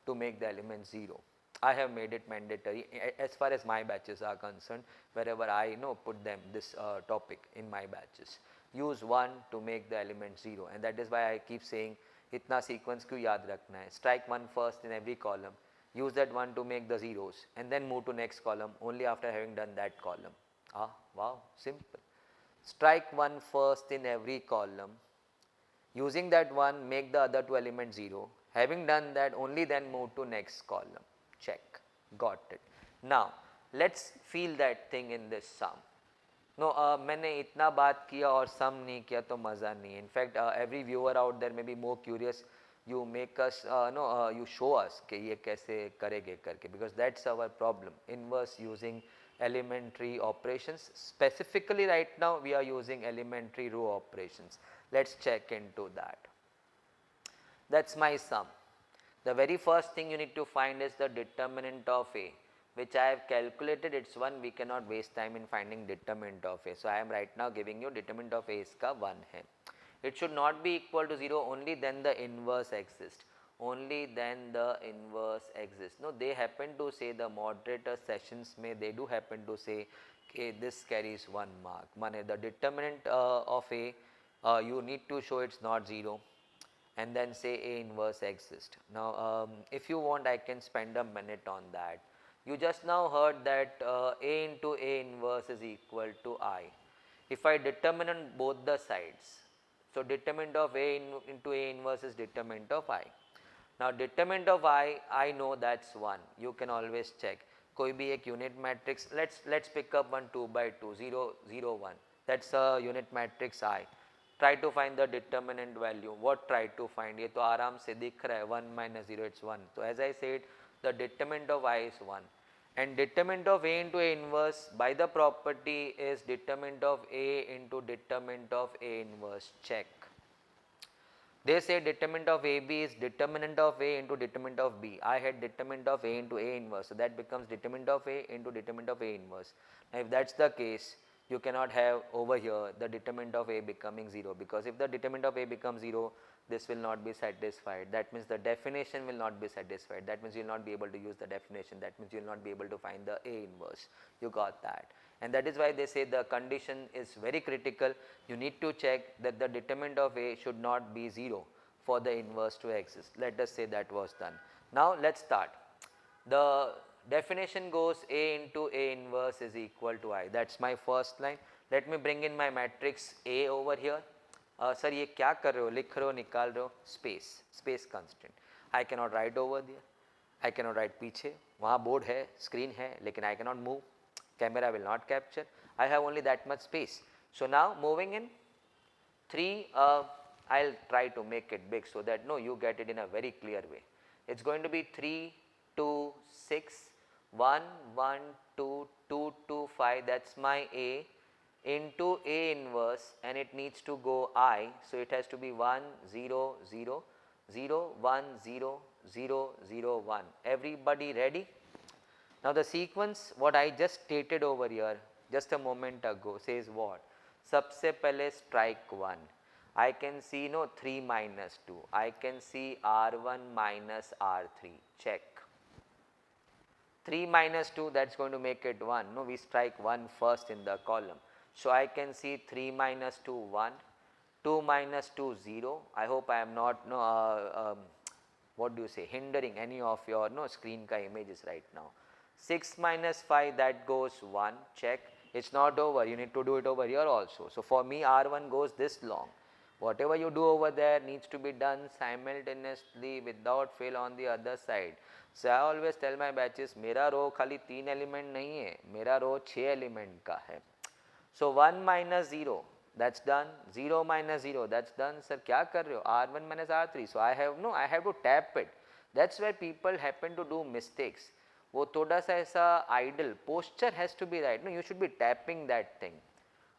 to make the element 0. I have made it mandatory as far as my batches are concerned. Wherever I put them this topic in my batches, use 1 to make the element 0, and that is why I keep saying itna sequence क्यों याद रखना है. Strike 1 first in every column, use that 1 to make the zeros, and then move to next column only after having done that column. Wow, simple. Strike 1 first in every column, using that 1 make the other 2 elements 0. Having done that, only then move to next column. Check. Got it. Now let's feel that thing in this sum. मैंने इतना बात किया और सम नहीं किया तो मज़ा नहीं. In fact, every viewer out there may be more curious. You make us you show us कि ये कैसे करेंगे करके, because that's our problem. Inverse using elementary operations. Specifically right now we are using elementary row operations. Let's check into that. That's my sum. The very first thing you need to find is the determinant of A, which I have calculated. It's 1. We cannot waste time in finding determinant of A. So I am right now giving you determinant of A is का 1 है. It should not be equal to 0, only then the inverse exists. Only then the inverse exists. No, they happen to say, the moderator sessions they do happen to say, okay, this carries 1 mark. Mane, the determinant of A, you need to show it's not 0, and then say A inverse exists. Now, if you want, I can spend a minute on that. You just now heard that A into A inverse is equal to I. If I determine on both the sides, so determinant of A into A inverse is determinant of I. Now determinant of I know that's 1. You can always check. कोई भी एक unit matrix, let's pick up one 2 by 2, 0, 0, 1. That's a unit matrix I. Try to find the determinant value. What try to find? ये तो आराम से दिख रहा है, 1 minus 0, it's 1. So as I said, the determinant of I is 1. And determinant of A into A inverse by the property is determinant of A into determinant of A inverse. Check. They say determinant of AB is determinant of A into determinant of B. I had determinant of A into A inverse, so that becomes determinant of A into determinant of A inverse. Now if that's the case, you cannot have over here the determinant of A becoming 0, because if the determinant of A becomes 0, this will not be satisfied. That means the definition will not be satisfied. That means you will not be able to use the definition. That means you will not be able to find the A inverse. You got that. And that is why they say the condition is very critical. You need to check that the determinant of A should not be 0 for the inverse to exist. Let us say that was done. Now let's start. The definition goes A into A inverse is equal to I. That's my first line. Let me bring in my matrix A over here. Sir, ये क्या कर रहे हो? लिख रहे हो, निकाल रहे हो? Space constraint. I cannot write over there. I cannot write पीछे. वहाँ board है, screen है, लेकिन I cannot move. Camera will not capture. I have only that much space. So now moving in 3, I'll try to make it big so that you get it in a very clear way. It's going to be 3, 2, 6, 1, 1, 2, 2, 2, 5. That's my A into A inverse, and it needs to go I. So it has to be 1, 0, 0, 0, 1, 0, 0, 0, 1. Everybody ready? Now the sequence what I just stated over here just a moment ago says what? सबसे पहले strike 1. I can see 3 minus 2. I can see R1 minus R3. Check. 3 minus 2, that's going to make it 1. No, we strike 1 first in the column. So I can see 3 minus 2, 1. 2 minus 2, 0. I hope I am not what do you say, hindering any of your screen ka images right now. 6 minus 5, that goes 1, check. It's not over, you need to do it over here also. So for me R1 goes this long. Whatever you do over there needs to be done simultaneously without fail on the other side. So I always tell my batches, मेरा रो खाली 3 element नहीं है, मेरा रो 6 element का है. So 1 minus 0, that's done. 0 minus 0, that's done. Sir, क्या कर रहे हो? R1 minus R3. So I have to tap it. That's where people happen to do mistakes. वो थोड़ा सा ऐसा idle, posture has to be right. No, you should be tapping that thing.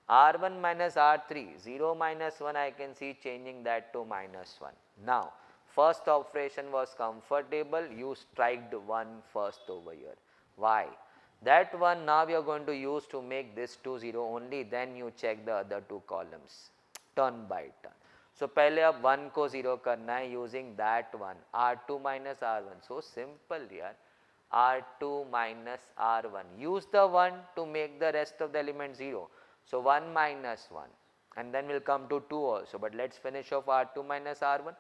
R1 minus R3, 0 minus 1, I can see changing that to minus 1. Now, first operation was comfortable, you striked 1 first over here. Why? That one now we are going to use to make this 2 0 only, then you check the other two columns turn by turn. So पहले अब 1 को 0 करना है using that one, R2 minus R1. So simple यार, R2 minus R1. Use the 1 to make the rest of the element 0. So 1 minus 1, and then we'll come to 2 also, but let's finish off R2 minus R1.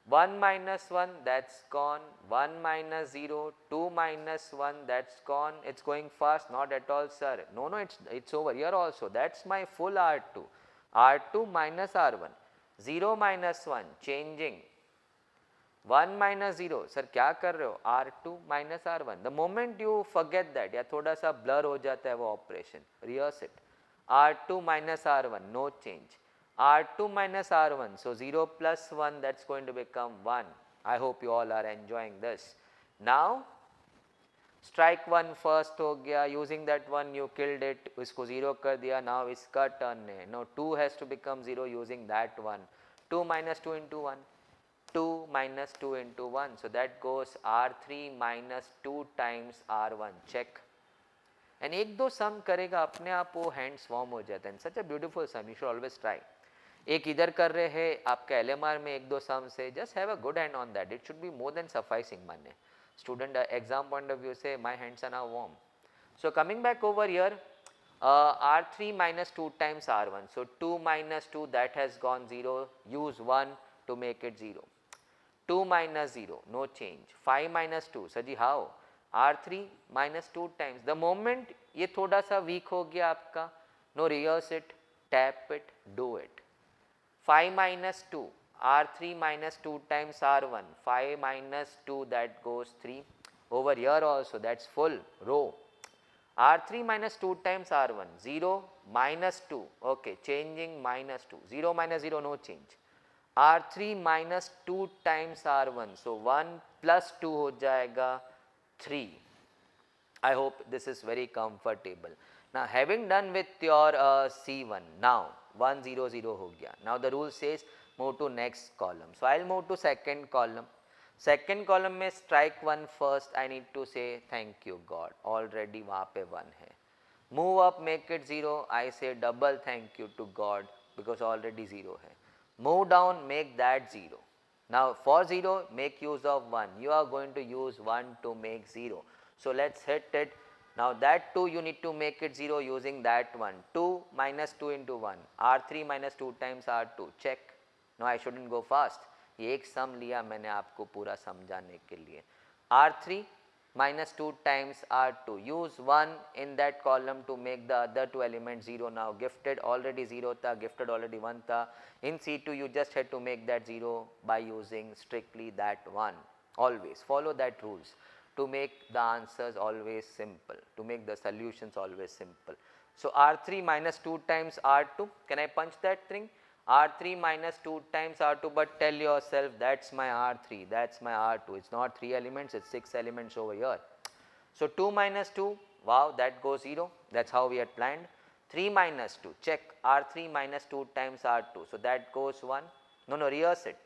1 minus 1, that's gone. 1 minus 0, 2 minus 1, that's gone. It's going fast, not at all, sir. No, it's over here also. That's my full R2. R2 minus R1. 0 minus 1, changing. 1 minus 0, sir क्या कर रहे हो? R2 minus R1. The moment you forget that, या थोड़ा सा blur हो जाता है वो operation, rehearse it. R2 minus R1, no change. R2 minus R1, so 0 plus 1, that's going to become 1. I hope you all are enjoying this. Now, strike 1 first हो गया, using that one you killed it, इसको 0 कर दिया, now इसका turn है. Now 2 has to become 0 using that one. 2 minus 2 into 1. 2 minus 2 into 1, so that goes R3 minus 2 times R1, check. And एक दो सम करेगा अपने आप वो हैंड्स वार्म हो जाता है. Such a beautiful sum, you should always try. एक इधर कर रहे हैं आपका एलएमआर में एक दो सम से, just have a good hand on that, it should be more than sufficing. माने student exam point of view से my hands are now warm. So coming back over here, R3 minus 2 times R1, so 2 minus 2, that has gone 0, use 1 to make it 0. 2 minus 0, no change. 5 minus 2, sir ji how? R3 minus 2 times. The moment ये थोड़ा सा weak हो गया आपका, no, rehearse it, tap it, do it. 5 minus 2, R3 minus 2 times R1. 5 minus 2, that goes 3. Over here also, that's full row. R3 minus 2 times R1. 0 minus 2, okay, changing minus 2. 0 minus 0, no change. R3 minus 2 times R1, so 1 plus 2 हो जाएगा 3. I hope this is very comfortable. Now having done with your C1, now 1 0 0 हो गया. Now the rule says move to next column. So I'll move to second column. Second column में strike 1 first. I need to say thank you God. Already वहाँ पे 1 है. Move up, make it 0. I say double thank you to God because already 0 है. Move down, make that 0. Now for 0, make use of 1. You are going to use 1 to make 0. So let's hit it. Now that 2 you need to make it 0 using that one. 2 minus 2 into 1. R3 minus 2 times R2. Check. No, I shouldn't go fast. ये एक सम लिया मैंने आपको पूरा समझाने के लिए. R3 minus 2 times R2. Use 1 in that column to make the other two elements 0. Now gifted already 0 था, gifted already 1 था. In C2 you just had to make that 0 by using strictly that one. Always follow that rules to make the answers always simple, to make the solutions always simple. So R3 minus 2 times R2, can I punch that thing? R3 minus 2 times R2, but tell yourself that's my R3, that's my R2. It's not 3 elements, it's 6 elements over here. So 2 minus 2, wow, that goes 0. That's how we had planned. 3 minus 2, check. R3 minus 2 times R2. So that goes 1. No, reverse it.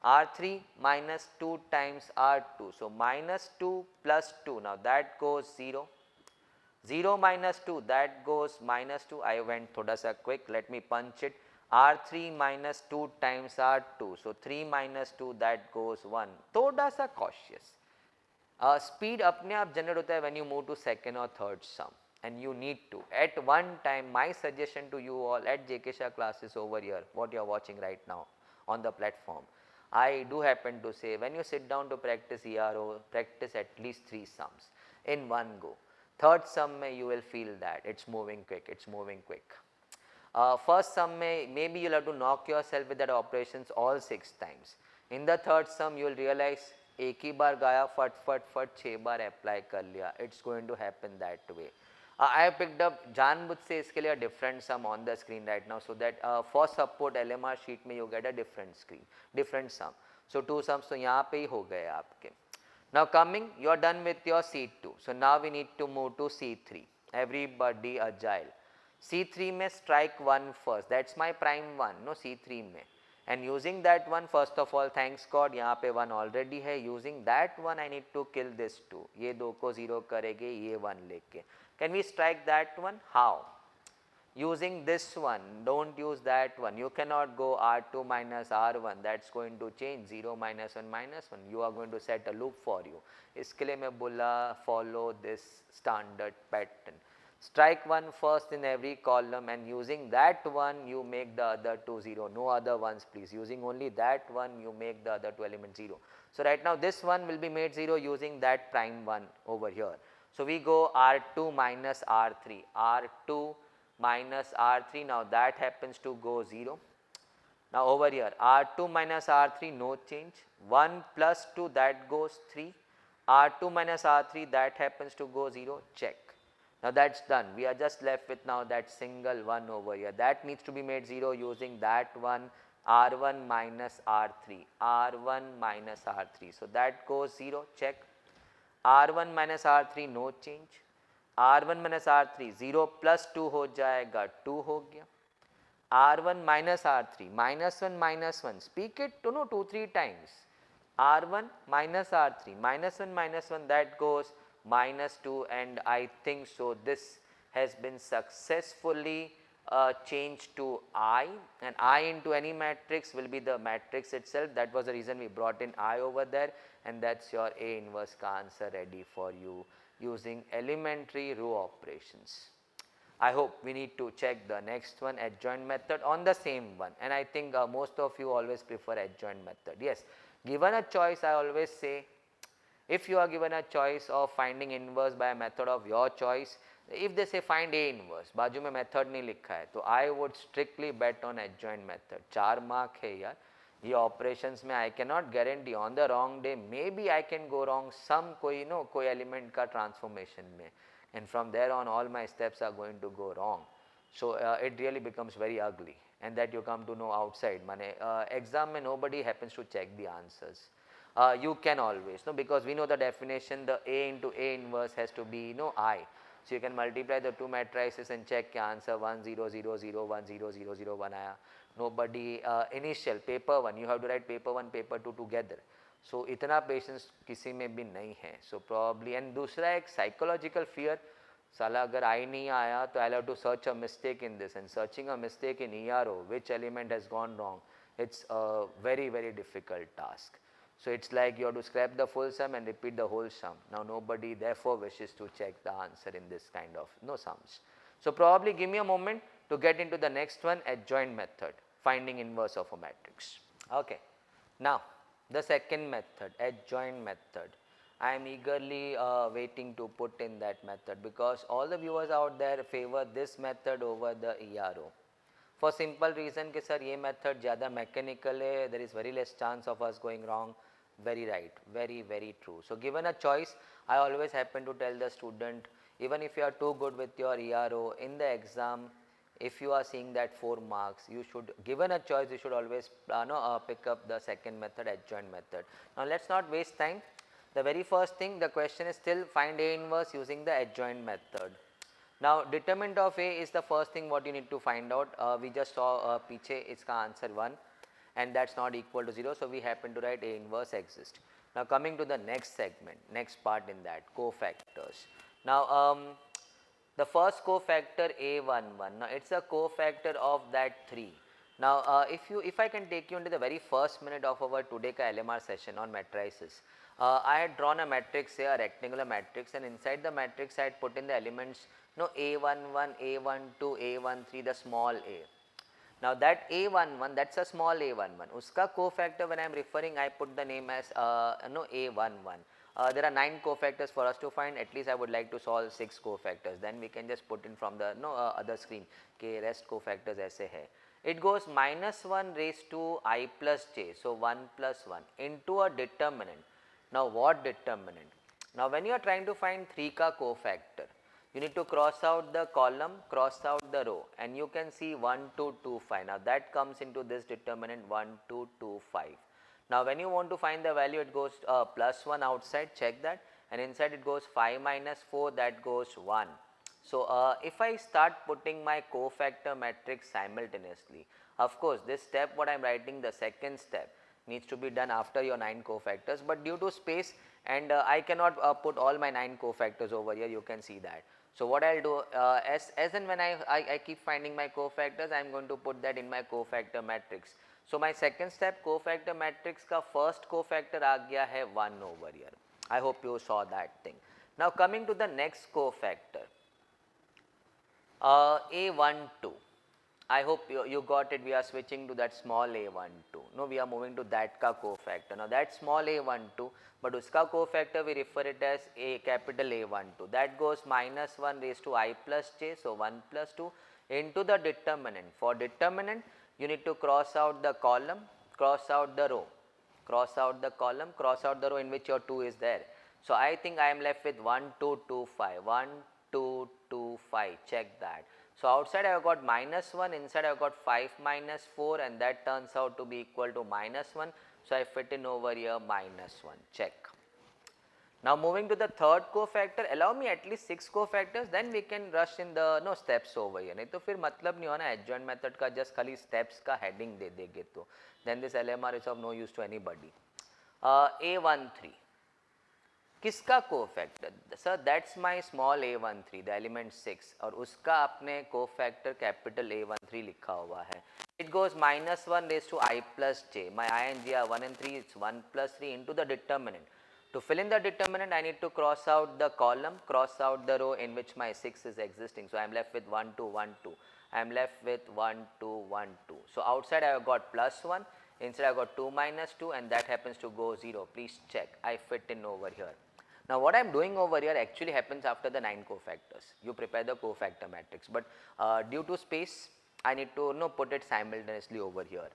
R3 minus 2 times R2. So minus 2 plus 2. Now that goes 0. 0 minus 2, that goes minus 2. I went thoda sa quick. Let me punch it. R3 minus 2 times R2. So 3 minus 2, that goes 1. Thoda sa cautious. Speed अपने आप generate होता है when you move to second or third sum. And you need to. At one time, my suggestion to you all at JK Shah classes over here, what you are watching right now on the platform, I do happen to say when you sit down to practice ERO, practice at least 3 sums in one go. Third sum mein you will feel that it's moving quick, it's moving quick. First sum mein maybe you'll have to knock yourself with that operations all 6 times. In the third sum you will realize एक ही बार गाया फट फट फट 6 बार apply कर लिया. It's going to happen that way. I have picked up जानबूझ से इसके लिए a different sum on the screen right now so that for support LMR sheet में you get a different screen, different sum. So 2 sums तो यहाँ पे ही हो गए आपके. Now coming, you are done with your C2. So now we need to move to C3. Everybody agile. C3 में strike 1 first. That's my prime 1. No C3 में. And using that one, first of all, thanks God, यहाँ पे 1 already है. Using that one, I need to kill this 2. ये 2 को 0 करेंगे, ये 1 लेके. Can we strike that one? How? Using this one, don't use that one. You cannot go R2 minus R1. That's going to change 0 minus 1 minus 1. You are going to set a loop for you. इसके लिए मैं बोला follow this standard pattern. Strike 1 first in every column and using that one you make the other 2 0. No other ones please. Using only that one you make the other 2 elements 0. So right now this one will be made 0 using that prime 1 over here. So we go R2 minus R3. R2 minus R3, now that happens to go 0. Now over here R2 minus R3 no change, 1 plus 2 that goes 3, R2 minus R3 that happens to go 0, check. Now that's done. We are just left with now that single 1 over here. That needs to be made 0 using that one R1 minus R3, R1 minus R3. So that goes 0, check. R1 minus R3 no change. R1 minus R3 0 plus 2 हो जाएगा 2 हो गया. R1 minus R3 minus 1 speak it to no 2-3 times. R1 minus R3 minus 1 that goes minus 2 and I think so this has been successfully changed to I, and I into any matrix will be the matrix itself. That was the reason we brought in I over there, and that's your A inverse ka answer ready for you using elementary row operations. I hope we need to check the next one, adjoint method on the same one, and I think most of you always prefer adjoint method. Yes, given a choice I always say, if you are given a choice of finding inverse by a method of your choice, if they say find A inverse, बाजू में method नहीं लिखा है, तो I would strictly bet on adjoint method. 4 mark है यार, ये operations में I cannot guarantee on the wrong day, maybe I can go wrong some कोई कोई element का transformation में, and from there on all my steps are going to go wrong. So it really becomes very ugly, and that you come to know outside. माने exam में nobody happens to check the answers. You can always because we know the definition, the A into A inverse has to be I. So you can multiply the two matrices and check the answer 1 0 0 0 1 0 0 0 1 आया. Nobody initial paper 1 you have to write paper 1 paper 2 together. So इतना patience किसी में भी नहीं है. So probably, and दूसरा एक psychological fear, साला अगर I नहीं आया तो I'll have to search a mistake in this, and searching a mistake in ERO which element has gone wrong, it's a very very difficult task. So it's like you have to scrap the full sum and repeat the whole sum. Now nobody therefore wishes to check the answer in this kind of sums. So probably give me a moment to get into the next one, adjoint method, finding inverse of a matrix. Okay. Now the second method, adjoint method. I am eagerly waiting to put in that method because all the viewers out there favor this method over the ERO. For simple reason कि sir ये method ज़्यादा mechanical है, there is very less chance of us going wrong. Very right, very very true. So given a choice, I always happen to tell the student, even if you are too good with your ERO in the exam, if you are seeing that 4 marks, you should, given a choice, you should always pick up the second method, adjoint method. Now let's not waste time. The very first thing, the question is still find A inverse using the adjoint method. Now determinant of A is the first thing what you need to find out. We just saw पीछे इसका answer 1. And that's not equal to 0, so we happen to write A inverse exists. Now coming to the next segment, next part in that, cofactors. Now the first cofactor A11, now it's a cofactor of that 3. Now if I can take you into the very first minute of our today ka LMR session on matrices, I had drawn a matrix here, a rectangular matrix, and inside the matrix I had put in the elements A11, A12, A13, the small a. Now that A11, that's a small A11. Uska cofactor when I am referring, I put the name as A11. there are 9 cofactors for us to find. At least I would like to solve 6 cofactors. Then we can just put in from the other screen के rest cofactors ऐसे है. It goes minus 1 raised to I plus j, so 1 plus 1 into a determinant. Now what determinant? Now when you are trying to find 3 ka cofactor, you need to cross out the column, cross out the row, and you can see 1, 2, 2, 5. Now that comes into this determinant 1, 2, 2, 5. Now when you want to find the value, it goes plus 1 outside, check that, and inside it goes 5 minus 4, that goes 1. So if I start putting my cofactor matrix simultaneously, of course this step what I am writing, the second step, needs to be done after your 9 cofactors, but due to space and I cannot put all my 9 cofactors over here, you can see that. So what I will do, as and when I keep finding my cofactors, I am going to put that in my cofactor matrix. So my second step, cofactor matrix का first cofactor आ गया है 1 over here. I hope you saw that thing. Now coming to the next cofactor, A12. I hope you got it. We are switching to that small a12. No, we are moving to that ka cofactor. Now that small a12, but uska cofactor we refer it as a capital A12. That goes minus 1 raised to I plus j, so 1 plus 2 into the determinant. For determinant, you need to cross out the column, cross out the row, cross out the column, cross out the row in which your 2 is there. So I think I am left with 1, 2, 2, 5, 1, 2, 2, 5, check that. So outside I have got minus 1, inside I have got 5 minus 4, and that turns out to be equal to minus 1. So I fit in over here minus 1, check. Now moving to the third cofactor, allow me at least 6 cofactors, then we can rush in the steps over here. नहीं तो फिर मतलब नहीं होना adjoint method का just खाली steps का heading दे देंगे तो then this LMR is of no use to anybody. A13 किसका cofactor? Sir that's my small a13, the element 6, और उसका आपने कोफैक्टर कैपिटल A13 लिखा हुआ है. It goes minus 1 raise to I plus j. My I and j are 1 and 3, it's 1 plus 3 into the determinant. To fill in the determinant, I need to cross out the column, cross out the row in which my 6 is existing. So I am left with 1, 2, 1, 2. I am left with 1, 2, 1, 2. So outside I have got plus 1, inside I have got 2 minus 2, and that happens to go 0. Please check, I fit in over here. Now what I am doing over here actually happens after the 9 cofactors. You prepare the cofactor matrix, but due to space I need to put it simultaneously over here.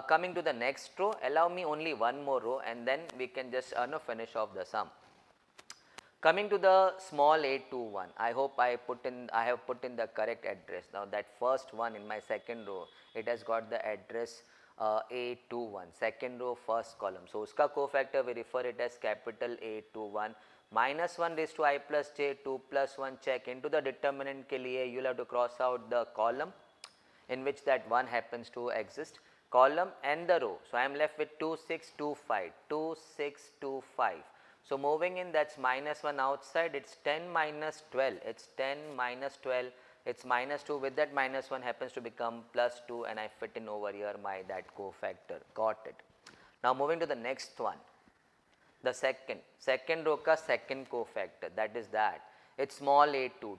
Coming to the next row, allow me only one more row and then we can just finish off the sum. Coming to the small a21, I hope I have put in the correct address. Now that first one in my second row, it has got the address A21, second row, first column. So uska cofactor we refer it as capital A21. Minus 1 raised to I plus j, 2 plus 1, check. Into the determinant ke liye you will have to cross out the column in which that 1 happens to exist, column and the row. So I am left with 2, 6, 2, 5, 2, 6, 2, 5. So moving in, that's minus 1 outside, it's 10 minus 12, it's 10 minus 12. It's minus 2, with that minus 1 happens to become plus 2, and I fit in over here my that cofactor. Got it. Now moving to the next one, the second row ka second cofactor, that is that. It's small a22.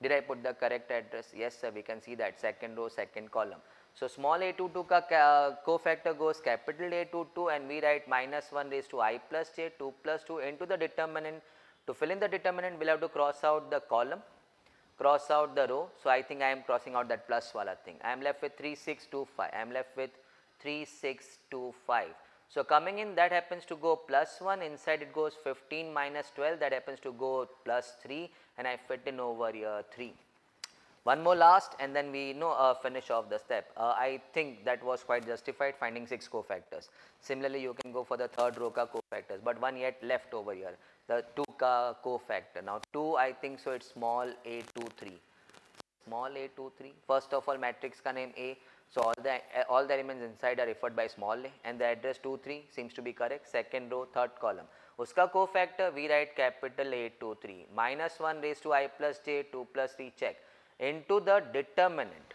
Did I put the correct address? Yes sir, we can see that second row, second column. So small a22 ka cofactor goes capital A22, and we write minus 1 raised to I plus j, 2 plus 2 into the determinant. To fill in the determinant, we'll have to cross out the column, cross out the row. So I think I am crossing out that plus wala thing. I am left with 3, 6, 2, 5. I am left with 3, 6, 2, 5. So coming in, that happens to go plus 1. Inside it goes 15 minus 12. That happens to go plus 3. And I fit in over here 3. One more last and then we finish off the step. I think that was quite justified, finding 6 cofactors. Similarly, you can go for the third row ka cofactors, but one yet left over here, the 2 ka cofactor. Now 2, I think so, it's small a23. Small a23. First of all, matrix ka name A. So all the elements inside are referred by small a, and the address 2, 3 seems to be correct. Second row, third column. Uska cofactor we write capital A23. Minus 1 raised to I plus j, 2 plus 3, check. Into the determinant.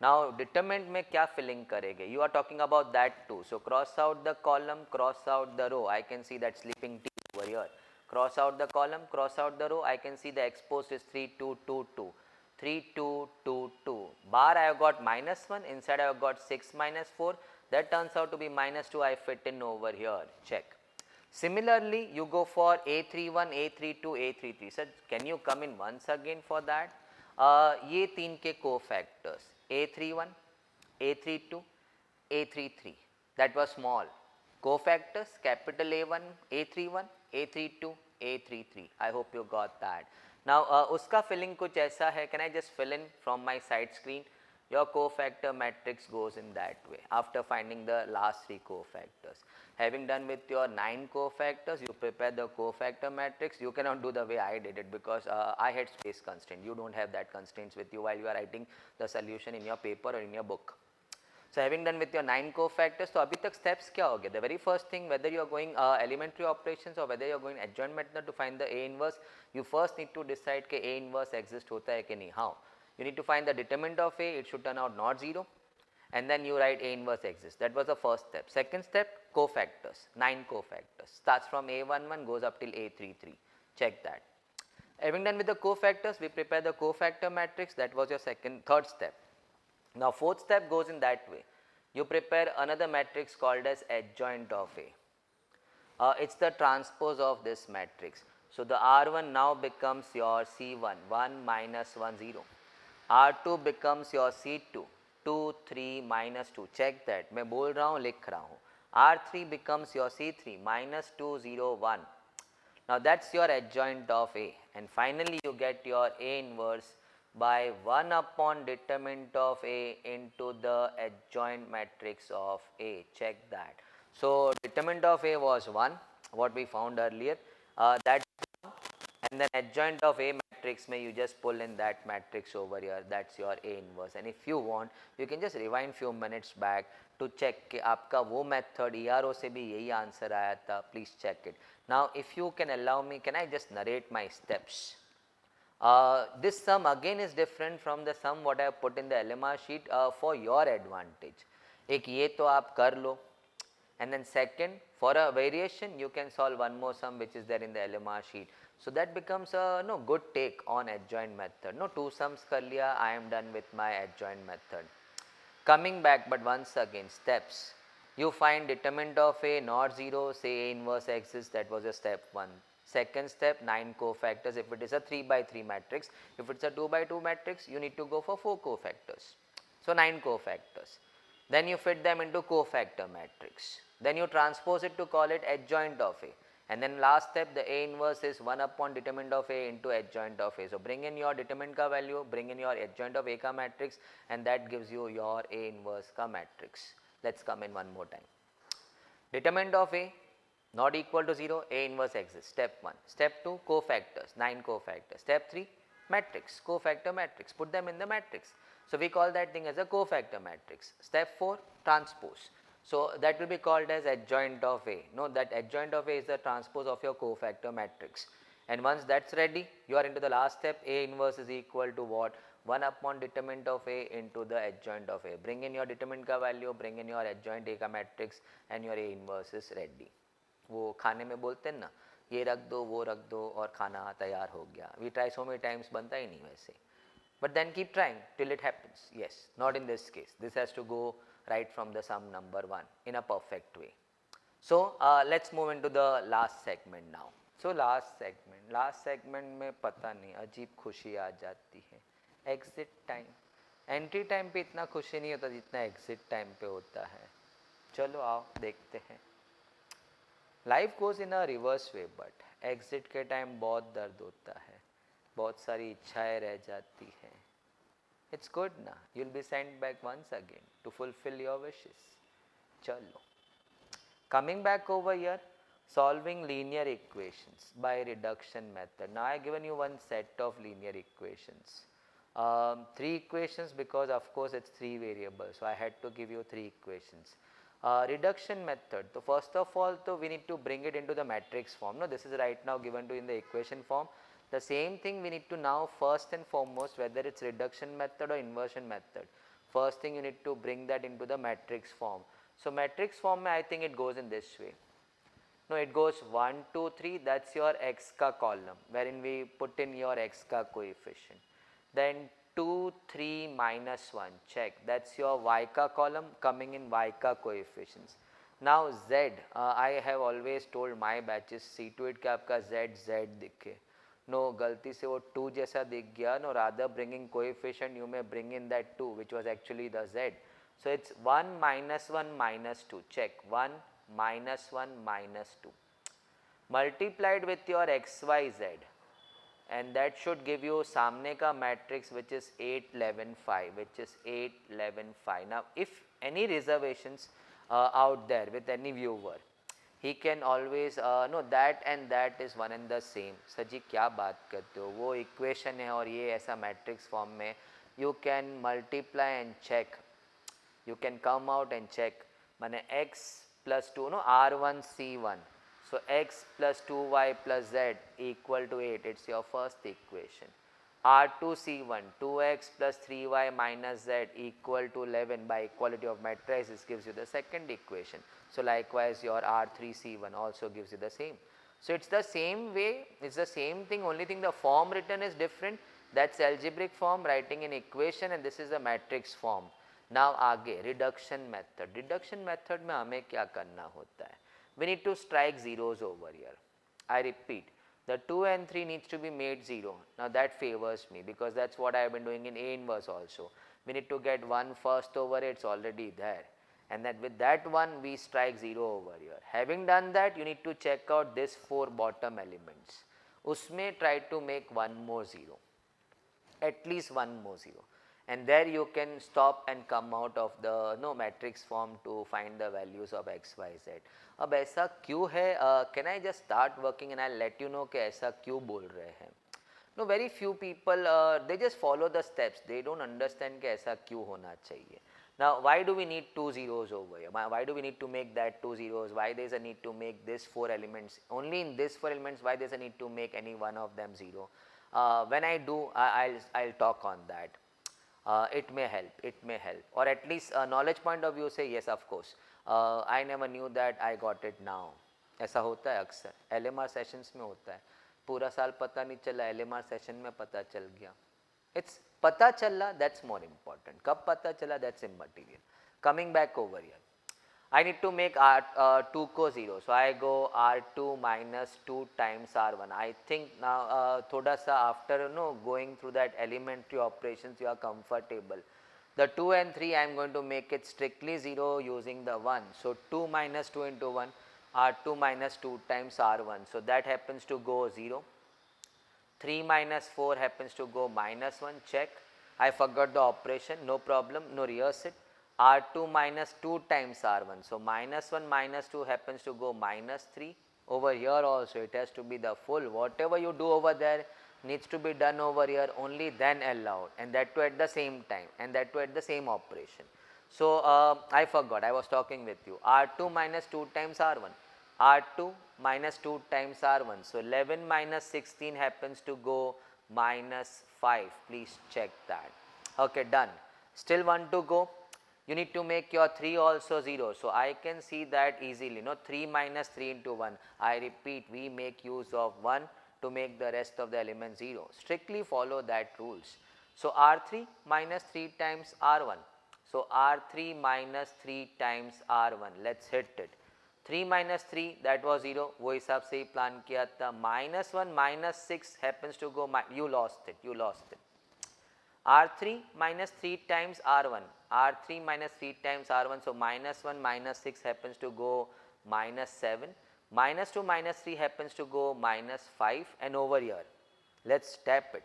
Now determinant में क्या filling करेंगे? You are talking about that too. So cross out the column, cross out the row. I can see that sleeping T over here. Cross out the column, cross out the row. I can see the exposed is 3, 2, 2, 2. 3, 2, 2, 2. Bar I have got minus 1. Inside I have got 6 minus 4. That turns out to be minus 2. I fit in over here. Check. Similarly, you go for A31, A32, A33. Sir, can you come in once again for that? ये तीन के co-factors A31, A32, A33. That was small. Co-factors capital A1, A31, A32, A33. I hope you got that. Now उसका filling कुछ ऐसा है. Can I just fill in from my side screen? Your cofactor matrix goes in that way after finding the last three cofactors. Having done with your 9 cofactors, you prepare the cofactor matrix. You cannot do the way I did it because I had space constraint. You don't have that constraints with you while you are writing the solution in your paper or in your book. So having done with your 9 cofactors, so abhi tak steps kya ho gaya? The very first thing, whether you are going elementary operations or whether you are going adjoint method to find the A inverse, you first need to decide ke A inverse exist hota hai ki nahi. How? You need to find the determinant of A, it should turn out not 0, and then you write A inverse exists. That was the first step. Second step, cofactors, 9 cofactors, starts from A11, goes up till A33, check that. Having done with the cofactors, we prepare the cofactor matrix. That was your third step. Now fourth step goes in that way. You prepare another matrix called as adjoint of A. It's the transpose of this matrix. So the R1 now becomes your C1, 1 minus 1 0. R2 becomes your C2, 2 3 minus 2. Check that. मैं बोल रहा हूँ, लिख रहा हूँ. R3 becomes your C3, minus 2 0 1. Now that's your adjoint of A, and finally you get your A inverse by 1 upon determinant of A into the adjoint matrix of A. Check that. So determinant of A was 1, what we found earlier. That's 1, and then adjoint of A matrix may you just pull in that matrix over here. That's your A inverse. And if you want, you can just rewind few minutes back to check कि आपका वो method ERO से भी यही answer आया था. Please check it. Now if you can allow me, can I just narrate my steps? This sum again is different from the sum what I have put in the LMR sheet for your advantage. एक ये तो आप कर लो, and then second, for a variation you can solve one more sum which is there in the LMR sheet. So that becomes a good take on adjoint method. No, 2 sums kar liya, I am done with my adjoint method. Coming back, but once again, steps. You find determinant of A not 0, say A inverse exists. That was a step 1. Second step, 9 cofactors. If it is a 3 by 3 matrix, if it's a 2 by 2 matrix, you need to go for 4 cofactors. So 9 cofactors. Then you fit them into cofactor matrix. Then you transpose it to call it adjoint of A. And then last step, the A inverse is 1 upon determinant of A into adjoint of A. So bring in your determinant ka value, bring in your adjoint of A ka matrix, and that gives you your A inverse ka matrix. Let's come in one more time. Determinant of A not equal to 0, A inverse exists. Step 1. Step 2, cofactors, 9 cofactors. Step 3, matrix, cofactor matrix. Put them in the matrix. So we call that thing as a cofactor matrix. Step 4, transpose. So that will be called as adjoint of A. No, that adjoint of A is the transpose of your cofactor matrix. And once that's ready, you are into the last step. A inverse is equal to what? 1 upon determinant of A into the adjoint of A. Bring in your determinant ka value, bring in your adjoint A ka matrix, and your A inverse is ready. वो खाने में बोलते हैं ना, ये रख दो, वो रख दो और खाना तैयार हो गया. We try so many times, बनता ही नहीं वैसे. But then keep trying till it happens. Yes, not in this case. This has to go right from the sum number 1 in a perfect way. So let's move into the last segment now. So last segment में पता नहीं अजीब खुशी आ जाती है. Exit time. Entry time पे इतना खुशी नहीं होता जितना exit time पे होता है. चलो आओ देखते हैं. Life goes in a reverse way, but exit के time बहुत दर्द होता है. बहुत सारी इच्छाएं रह जाती हैं. It's good ना. You'll be sent back once again to fulfill your wishes. चलो. Coming back over here, solving linear equations by reduction method. Now I have given you one set of linear equations. 3 equations because of course it's 3 variables. So I had to give you 3 equations. Reduction method. So first of all, we need to bring it into the matrix form. No, this is right now given to in the equation form. The same thing we need to now first and foremost, whether it's reduction method or inversion method, first thing you need to bring that into the matrix form. So matrix form, I think it goes in this way. No, it goes 1, 2, 3, that's your x ka column, wherein we put in your x ka coefficient. Then 2, 3, minus 1, check, that's your y ka column coming in y ka coefficients. Now Z, I have always told my batches, see to it कि आपका Z दिखे. No, गलती से वो 2 जैसा दिख गया. No, rather bringing coefficient you may bring in that 2 which was actually the Z. So it's 1 minus 1 minus 2. Check 1 minus 1 minus 2 multiplied with your XYZ, and that should give you सामने का matrix which is 8 11 5, which is 8 11 5. Now if any reservations out there with any viewer, he can always no, that and that is one and the same. Sir ji क्या बात करते हो, वो equation है और ये ऐसा matrix form में. You can multiply and check, you can come out and check. माने x plus 2, no, R1 C1. So x plus 2y plus z equal to 8, it's your first equation. R2 C1, 2x plus 3y minus z equal to 11 by equality of matrices gives you the second equation. So likewise your R3 C1 also gives you the same. So it's the same way, it's the same thing, only thing the form written is different. That's algebraic form, writing an equation, and this is the matrix form. Now आगे reduction method. Reduction method में हमें क्या करना होता है? We need to strike zeros over here. I repeat, the 2 and 3 needs to be made 0. Now that favors me because that's what I have been doing in A inverse also. We need to get 1 first over it, it's already there. And then with that one we strike 0 over here. Having done that, you need to check out this 4 bottom elements. Usme try to make one more 0. At least one more 0. And there you can stop and come out of the matrix form to find the values of x, y, z. अब ऐसा क्यों है? Can I just start working and I'll let you know कि ऐसा क्यों बोल रहे हैं? No, very few people they just follow the steps. They don't understand कि ऐसा क्यों होना चाहिए. Now, why do we need 2 zeros over here? Why do we need to make that 2 zeros? Why there is a need to make this 4 elements? Only in this 4 elements, why there is a need to make any one of them 0? When I do, I'll talk on that. It may help, or at least knowledge point of view say yes, of course. I never knew that, I got it now. ऐसा होता है अक्सर, LMR sessions में होता है. पूरा साल पता नहीं चला, LMR session में पता चल गया. It's पता चला, that's more important. कब पता चला, that's immaterial. Coming back over here, I need to make R2 को 0. So I go R2 minus 2 times R1. I think now thoda sa after going through that elementary operations you are comfortable. The 2 and 3 I am going to make it strictly 0 using the 1. So 2 minus 2 into 1, R2 minus 2 times R1. So that happens to go 0. 3 minus 4 happens to go minus 1. Check. I forgot the operation. No problem. No, rehearse it. R2 minus 2 times R1. So minus 1 minus 2 happens to go minus 3. Over here also it has to be the full. Whatever you do over there needs to be done over here, only then allowed, and that too at the same time, and that too at the same operation. So I forgot, I was talking with you. R2 minus 2 times R1. R2 minus 2 times R1. So 11 minus 16 happens to go minus 5. Please check that. Okay, done. Still one to go. You need to make your 3 also 0. So I can see that easily. 3 minus 3 into 1. I repeat, we make use of 1 to make the rest of the elements 0. Strictly follow that rules. So R3 minus 3 times R1. So R3 minus 3 times R1. Let's hit it. 3 minus 3, that was 0. वो हिसाब से ही plan किया था. Minus 1 minus 6 happens to go, you lost it. R3 minus 3 times R1. R3 minus 3 times R1. So minus 1 minus 6 happens to go minus 7. Minus 2 minus 3 happens to go minus 5. And over here, let's tap it.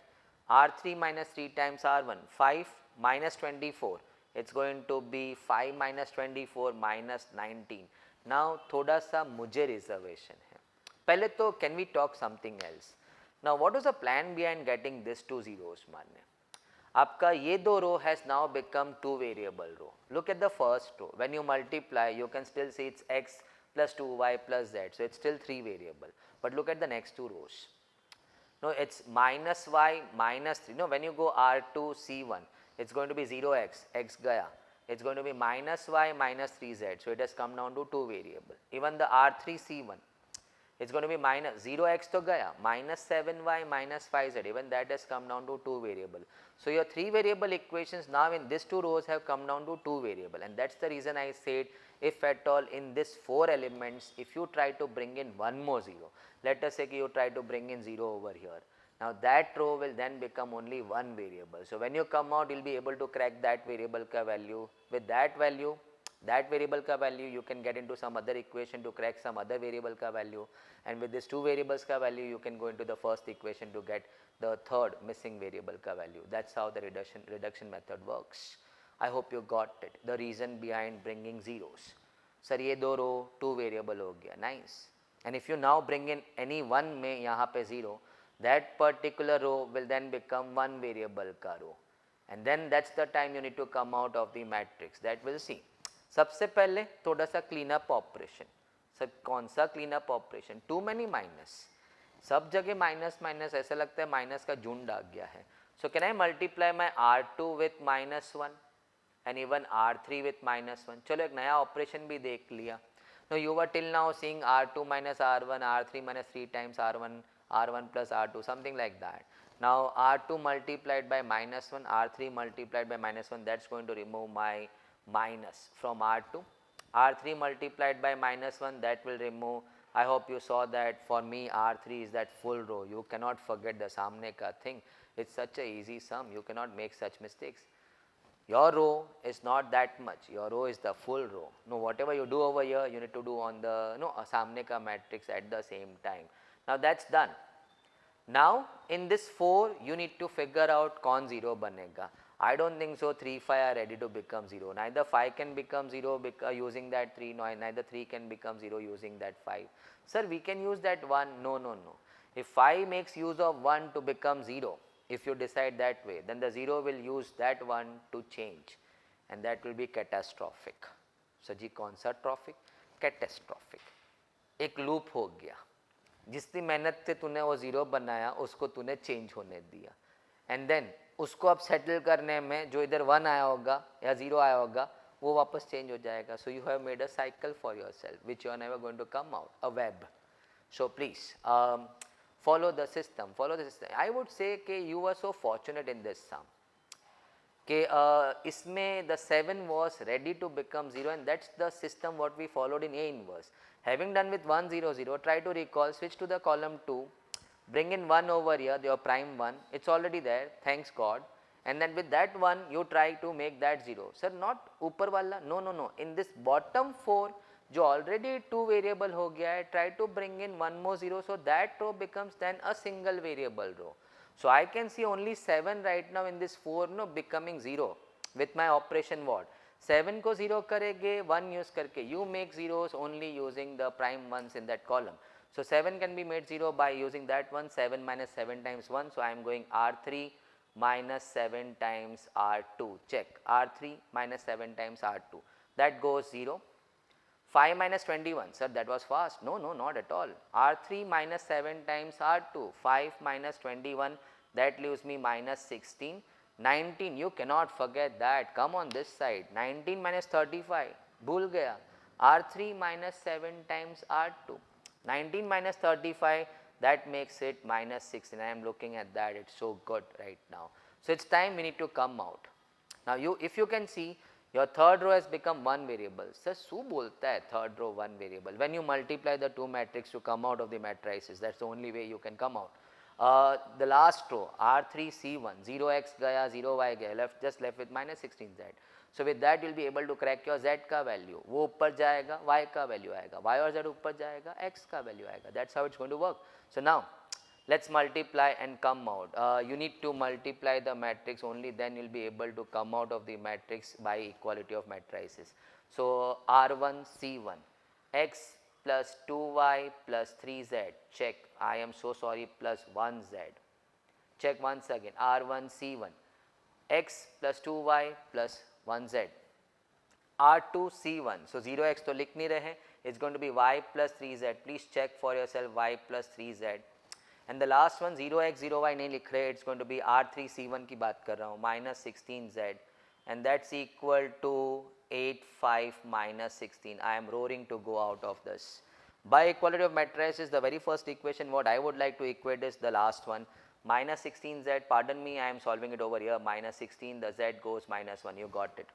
R3 minus 3 times R1. 5 minus 24. It's going to be 5 minus 24 minus 19. Now, थोड़ा सा मुझे reservation है. पहले तो can we talk something else? Now, what was the plan behind getting this 2 zeros, मान्य? आपका ये दो row has now become 2 variable row. Look at the first row. When you multiply, you can still see it's x plus 2y plus z. So it's still 3 variable. But look at the next 2 rows. No, it's minus y minus 3. No, when you go R2 C1, it's going to be 0x, x gaya. It's going to be minus y minus 3z. So it has come down to 2 variable. Even the R3 C1, It's going to be minus 0x to gaya, minus 7y minus 5z, even that has come down to 2 variable. So your 3 variable equations now in these 2 rows have come down to 2 variable, and that's the reason I said if at all in this 4 elements, if you try to bring in one more 0, let us say you try to bring in 0 over here. Now that row will then become only one variable. So when you come out, you will be able to crack that variable ka value. With that value, that variable ka value, you can get into some other equation to crack some other variable ka value, and with this two variables ka value, you can go into the first equation to get the third missing variable ka value. That's how the reduction method works. I hope you got it. The reason behind bringing zeros. Sir, ये दो रो two variable हो गया, nice. And if you now bring in any one में यहाँ पे zero, that particular row will then become one variable का row, and then that's the time you need to come out of the matrix. That we'll see. सबसे पहले थोड़ा सा clean up operation. सब कौन सा clean up operation? Too many minus, सब जगह माइनस माइनस, ऐसा लगता है माइनस का झुंड आ गया है. So can I multiply my R2 with -1 and even R3 with -1. चलो एक नया ऑपरेशन भी देख लिया. No you were till now seeing R2 minus R1, R3 minus 3 times R1, R1 plus R2, something like that. Now R2 multiplied by -1, R3 multiplied by -1, that's going to remove my minus from R2. R3 multiplied by -1, that will remove. I hope you saw that for me R3 is that full row. You cannot forget the samne ka thing. It's such a easy sum, you cannot make such mistakes. Your row is not that much, your row is the full row. No, whatever you do over here, you need to do on the samne ka matrix at the same time. Now that's done. Now in this 4 you need to figure out कौन 0 बनेगा. I don't think so 3, 5 are ready to become 0. Neither 5 can become 0 using that 3, neither 3 can become 0 using that 5. Sir, we can use that 1. No, no, no. If 5 makes use of 1 to become 0, if you decide that way, then the 0 will use that 1 to change, and that will be catastrophic. So जी कौन सा traffic? Catastrophic. एक loop हो गया. जितनी मेहनत से तूने वो 0 बनाया उसको तूने चेंज होने दिया, एंड देन उसको अब सेटल करने में जो इधर 1 आया होगा या 0 आया होगा वो वापस चेंज हो जाएगा. So you have made a cycle for yourself which you are never going to come out, a web. So please follow the system, follow the system. I would say कि you were so fortunate in this sum कि इसमें the 7 was ready to become 0, and that's the system what we followed in A inverse. Having done with 1 0 0, try to recall, switch to the column 2, bring in 1 over here, your prime 1, it's already there, thanks God, and then with that 1 you try to make that 0. Sir, not ऊपर वाला, no no no, in this bottom 4 जो already 2 variable हो गया है, try to bring in one more 0, so that row becomes then a single variable row. So I can see only 7 right now in this 4 becoming 0 with my operation what? 7 को 0 करेंगे 1 use करके, you make zeros only using the prime ones in that column. So 7 can be made 0 by using that one. 7 minus 7 times 1, so I am going R3 minus 7 times R2, check, R3 minus 7 times R2, that goes 0. 5 minus 21, sir, that was fast. No, no, not at all. R3 minus 7 times R2, 5 minus 21, that leaves me minus 16. 19, you cannot forget that. Come on this side. 19 minus 35, भूल गया. R3 minus 7 times R2. 19 minus 35, that makes it minus 16. I am looking at that. It's so good right now. So it's time we need to come out. Now if you can see, your third row has become one variable. Sir, शू बोलता है third row one variable? When you multiply the two matrix to come out of the matrices, that's the only way you can come out. The last row R3C1, 0x गया 0y गया, just left with minus 16z. So with that you will be able to crack your z का value. वो ऊपर जाएगा, y का value आएगा, y और z ऊपर जाएगा, x का value आएगा. That's how it's going to work. So now let's multiply and come out. You need to multiply the matrix, only then you'll be able to come out of the matrix by equality of matrices. So R1 C1, x plus 2y plus 3z, check, I am so sorry, plus 1z. Check once again, R1 C1, x plus 2y plus 1z. R2 C1, so 0x तो लिख नहीं रहे, it's going to be y plus 3z. Please check for yourself, y plus 3z. And the last one 0x 0y नहीं लिख रहे, it's going to be R3 C1 की बात कर रहा हूँ, minus 16z, and that's equal to 8 5 minus 16. I am roaring to go out of this. By equality of matrices, the very first equation what I would like to equate is the last one, minus 16z, pardon me, I am solving it over here, minus 16, the z goes minus 1, you got it.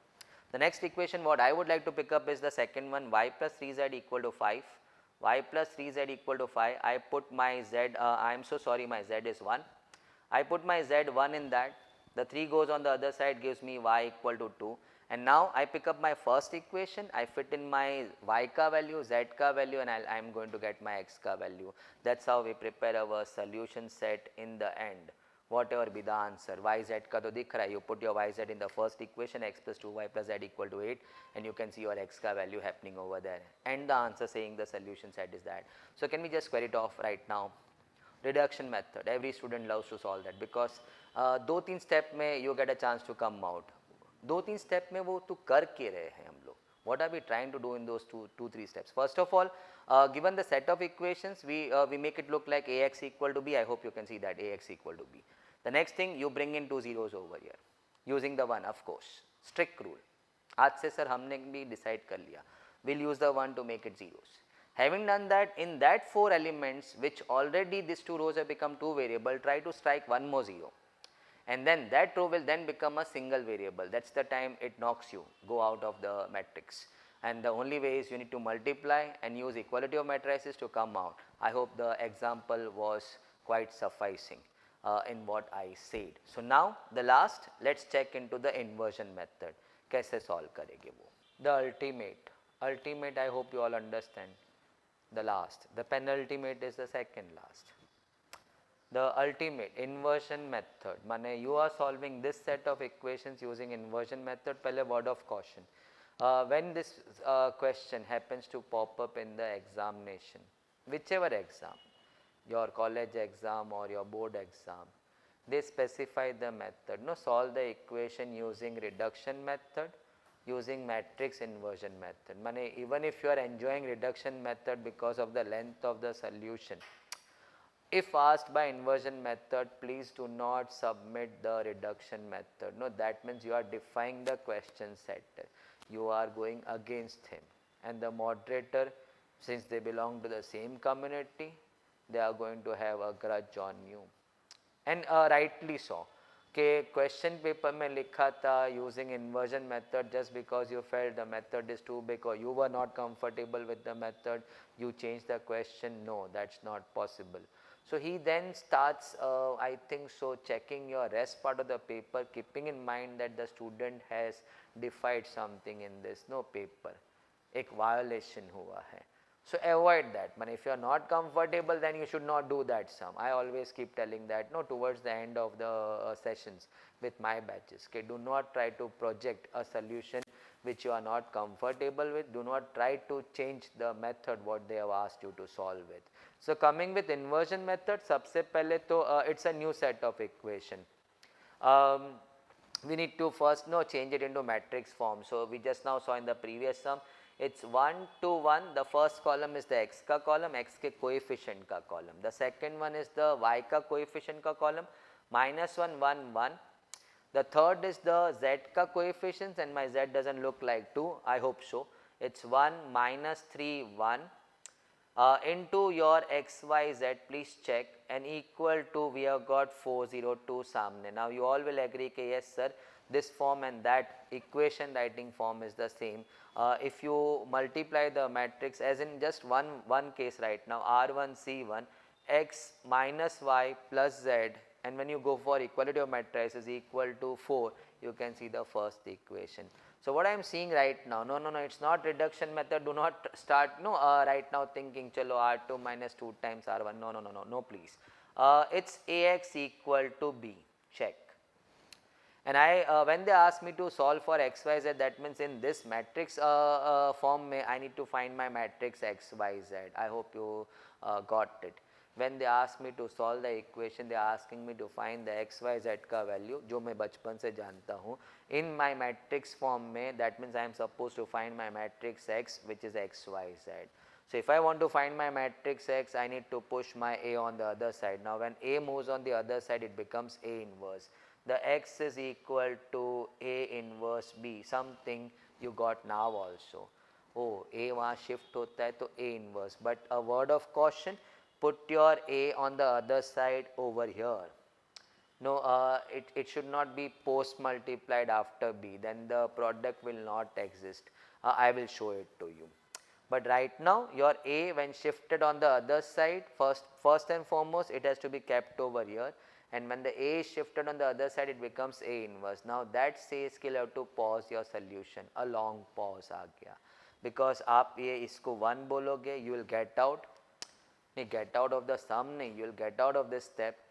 The next equation what I would like to pick up is the second one, y plus 3z equal to 5, y plus 3z equal to 5, I put my z, I am so sorry, my z is 1, I put my z 1 in that, the 3 goes on the other side, gives me y equal to 2, and now I pick up my first equation, I fit in my y ka value, z ka value, and I am going to get my x ka value. That is how we prepare our solution set in the end. Whatever be the answer, yz ka to dikh raha hai, you put your yz in the first equation, x plus 2y plus z equal to 8, and you can see your x ka value happening over there, and the answer saying the solution set is that. So can we just square it off right now? Reduction method, every student loves to solve that because 2-3 step में you get a chance to come out. 2-3 step में वो तो कर के रहे हैं हम लोग. What are we trying to do in those 2-3 steps? First of all, given the set of equations, we make it look like ax equal to b. I hope you can see that ax equal to b. The next thing, you bring in 2 zeros over here using the 1, of course. Strict rule. आज से sir हमने भी decide कर लिया. We'll use the 1 to make it zeros. Having done that, in that 4 elements which already these 2 rows have become 2 variable, try to strike one more 0, and then that row will then become a single variable. That is the time it knocks you, go out of the matrix, and the only way is you need to multiply and use equality of matrices to come out. I hope the example was quite sufficing in what I said. So now the last, let's check into the inversion method. कैसे solve करेंगे वो? The ultimate I hope you all understand. The last, the penultimate is the second last. The ultimate inversion method, माने you are solving this set of equations using inversion method. पहले word of caution, when this question happens to pop up in the examination, whichever exam, your college exam or your board exam, they specify the method. No, solve the equation using reduction method, using matrix inversion method. Mane, even if you are enjoying reduction method because of the length of the solution, if asked by inversion method, please do not submit the reduction method. No, that means you are defying the question setter. You are going against him, and the moderator, since they belong to the same community, they are going to have a grudge on you, and rightly so. कि question paper में लिखा था using inversion method, just because you felt the method is too big और you were not comfortable with the method, you change the question. No, that's not possible. So he then starts, I think so, checking your rest part of the paper, keeping in mind that the student has defied something in this no paper. एक violation हुआ है. So avoid that. But if you are not comfortable, then you should not do that sum. I always keep telling that no towards the end of the sessions with my batches. Okay, do not try to project a solution which you are not comfortable with. Do not try to change the method what they have asked you to solve with. So coming with inversion method, सबसे पहले तो it's a new set of equation. We need to first change it into matrix form. So we just now saw in the previous sum, it's 1 to 1. The first column is the x ka column, x ke coefficient ka column. The second one is the y ka coefficient ka column, minus 1, 1, 1. The third is the z ka coefficients, and my z doesn't look like 2, I hope so. It's 1, minus 3, 1. Into your x, y, z, please check, and equal to, we have got 402 samne. Now you all will agree that yes sir, this form and that equation writing form is the same. If you multiply the matrix, as in just one case right now, R1 C1 x minus y plus z, and when you go for equality of matrices equal to 4, you can see the first equation. So what I am seeing right now, no, it's not reduction method. Do not start right now thinking chalo R2 minus 2 times R1. No, please. It's AX equal to B. Check. And when they ask me to solve for x, y, z, that means in this matrix form, I need to find my matrix x, y, z. I hope you got it. When they ask me to solve the equation, they are asking me to find the x, y, z का value, जो मैं बचपन से जानता हूँ. In my matrix form में, that means I am supposed to find my matrix x, which is x, y, z. So if I want to find my matrix x, I need to push my A on the other side. Now when A moves on the other side, it becomes A inverse. The x is equal to A inverse B, something you got now also. ओ ए वहाँ shift होता है तो A inverse, but a word of caution, put your A on the other side over here. No, it should not be post multiplied after b, then the product will not exist. I will show it to you. But right now your a, when shifted on the other side, first and foremost it has to be kept over here, and when the a is shifted on the other side it becomes a inverse. Now that says कि you have to pause your solution, a long pause आ गया, because आप ये इसको 1 बोलोगे, you will get out, नहीं get out of the sum नहीं, you will get out of this step,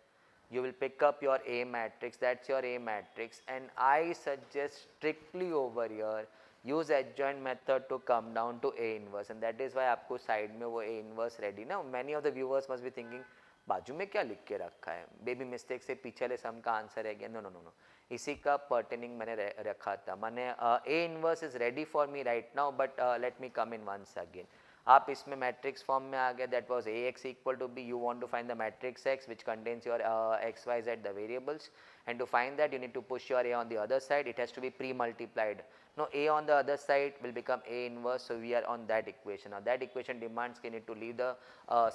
you will pick up your A matrix, that's your A matrix, and I suggest strictly over here use adjoint method to come down to A inverse, and that is why आपको side में वो A inverse ready ना. Many of the viewers must be thinking बाजू में क्या लिख के रखा है, बेबी मिस्टेक से पीछे वाले सम का आंसर है क्या? नो नो नो नो, इसी का पर्टेनिंग मैंने रखा था. मैंने A inverse is ready for me right now, but let me come in once again. आप इसमें मैट्रिक्स फॉर्म में आ गए, that was ax equal to B, you want to find the matrix x which contains your x y z the variables, and to find that you need to push your a on the other side, it has to be pre multiplied. Now a on the other side will become a inverse, so we are on that equation. Now that equation demands you need to leave the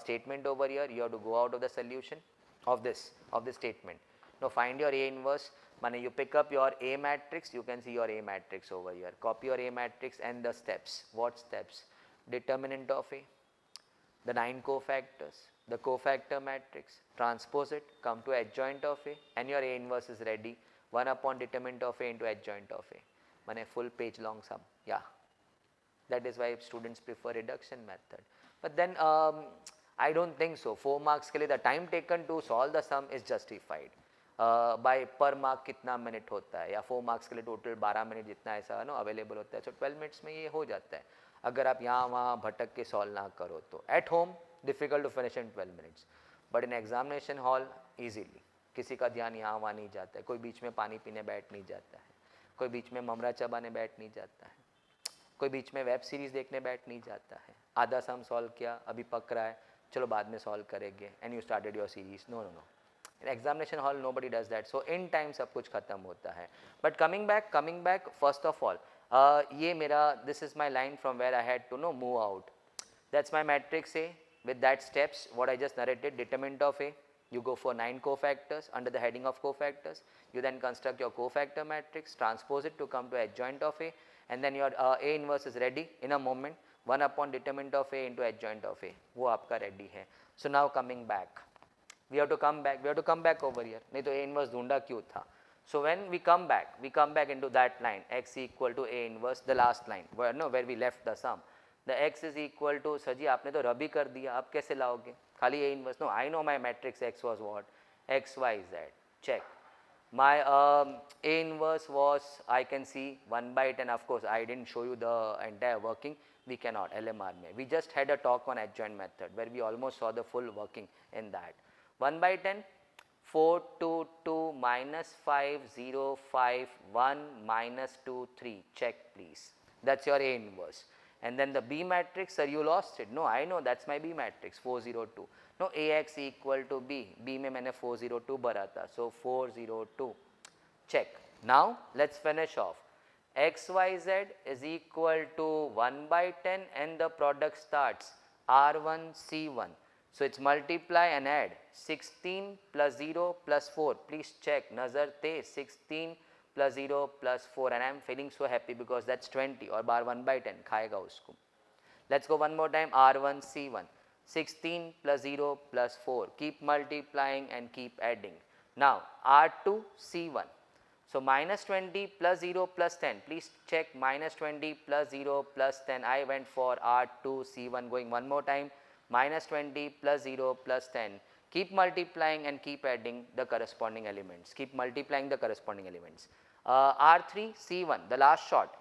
statement over here, you have to go out of the solution of this statement. Now find your a inverse. Mane you pick up your a matrix, you can see your a matrix over here, copy your a matrix and the steps. What steps? Determinant of A, the 9 cofactors, the cofactor matrix, transpose it, come to adjoint of A, and your A inverse is ready. 1 upon determinant of A into adjoint of A. Mane full page long sum. Yeah, that is why students prefer reduction method. But then I don't think so. 4 marks के लिए the time taken to solve the sum is justified. By per mark कितना minute होता है, या 4 marks के लिए total 12 minute जितना ऐसा ना अवेलेबल होता है, so 12 मिनट्स में ये हो जाता है अगर आप यहाँ वहाँ भटक के सॉल्व ना करो तो. At home difficult to finish in 12 minutes, but in examination hall easily. किसी का ध्यान यहाँ वहाँ नहीं जाता है, कोई बीच में पानी पीने बैठ नहीं जाता है, कोई बीच में ममरा चबाने बैठ नहीं जाता है, कोई बीच में वेब सीरीज़ देखने बैठ नहीं जाता है. आधा सम सॉल्व किया, अभी पक रहा है, चलो बाद में सॉल्व करेंगे, and you started your series. No no no, in examination hall nobody does that. So in time सब कुछ खत्म होता है. But coming back, first of all, ये मेरा, this is my line from where I had to move out. That's my matrix A with that steps what I just narrated. Determinant of A, you go for 9 cofactors. Under the heading of cofactors, you then construct your cofactor matrix, transpose it to come to adjoint of A, and then your A inverse is ready in a moment. 1 upon determinant of A into adjoint of A, वो आपका ready है. So now coming back, we have to come back over here, नहीं तो A inverse ढूंढा क्यों था. So when we come back into that line, x equal to A inverse, the last line where we left the sum. The x is equal to, sir ji आपने तो रब ही कर दिया, आप कैसे लाओगे खाली A inverse? No, I know my matrix x was what, x y z. Check. My A inverse was, I can see 1 by 10. Of course I didn't show you the entire working, we cannot LMR में. We just had a talk on adjoint method where we almost saw the full working in that. 1 by 10, 4, 2, 2, minus 5, 0, 5, 1, minus 2, 3. Check please. That's your A inverse. And then the B matrix, sir, you lost it. No, I know, that's my B matrix, 4, 0, 2. No, AX equal to B. B में मैंने 4, 0, 2 भरा था. So 4, 0, 2. Check. Now let's finish off. XYZ is equal to 1 by 10 and the product starts R1, C1. So it's multiply and add. 16 plus 0 plus 4. Please check. Nazar te 16 plus 0 plus 4, and I am feeling so happy because that's 20 or bar 1 by 10. खाएगा उसको. Let's go one more time. R1 C1. 16 plus 0 plus 4. Keep multiplying and keep adding. Now R2 C1. So minus 20 plus 0 plus 10. Please check. Minus 20 plus 0 plus 10. I went for R2 C1. Going one more time. Minus 20 plus 0 plus 10. Keep multiplying and keep adding the corresponding elements. Keep multiplying the corresponding elements. R3 C1, the last shot.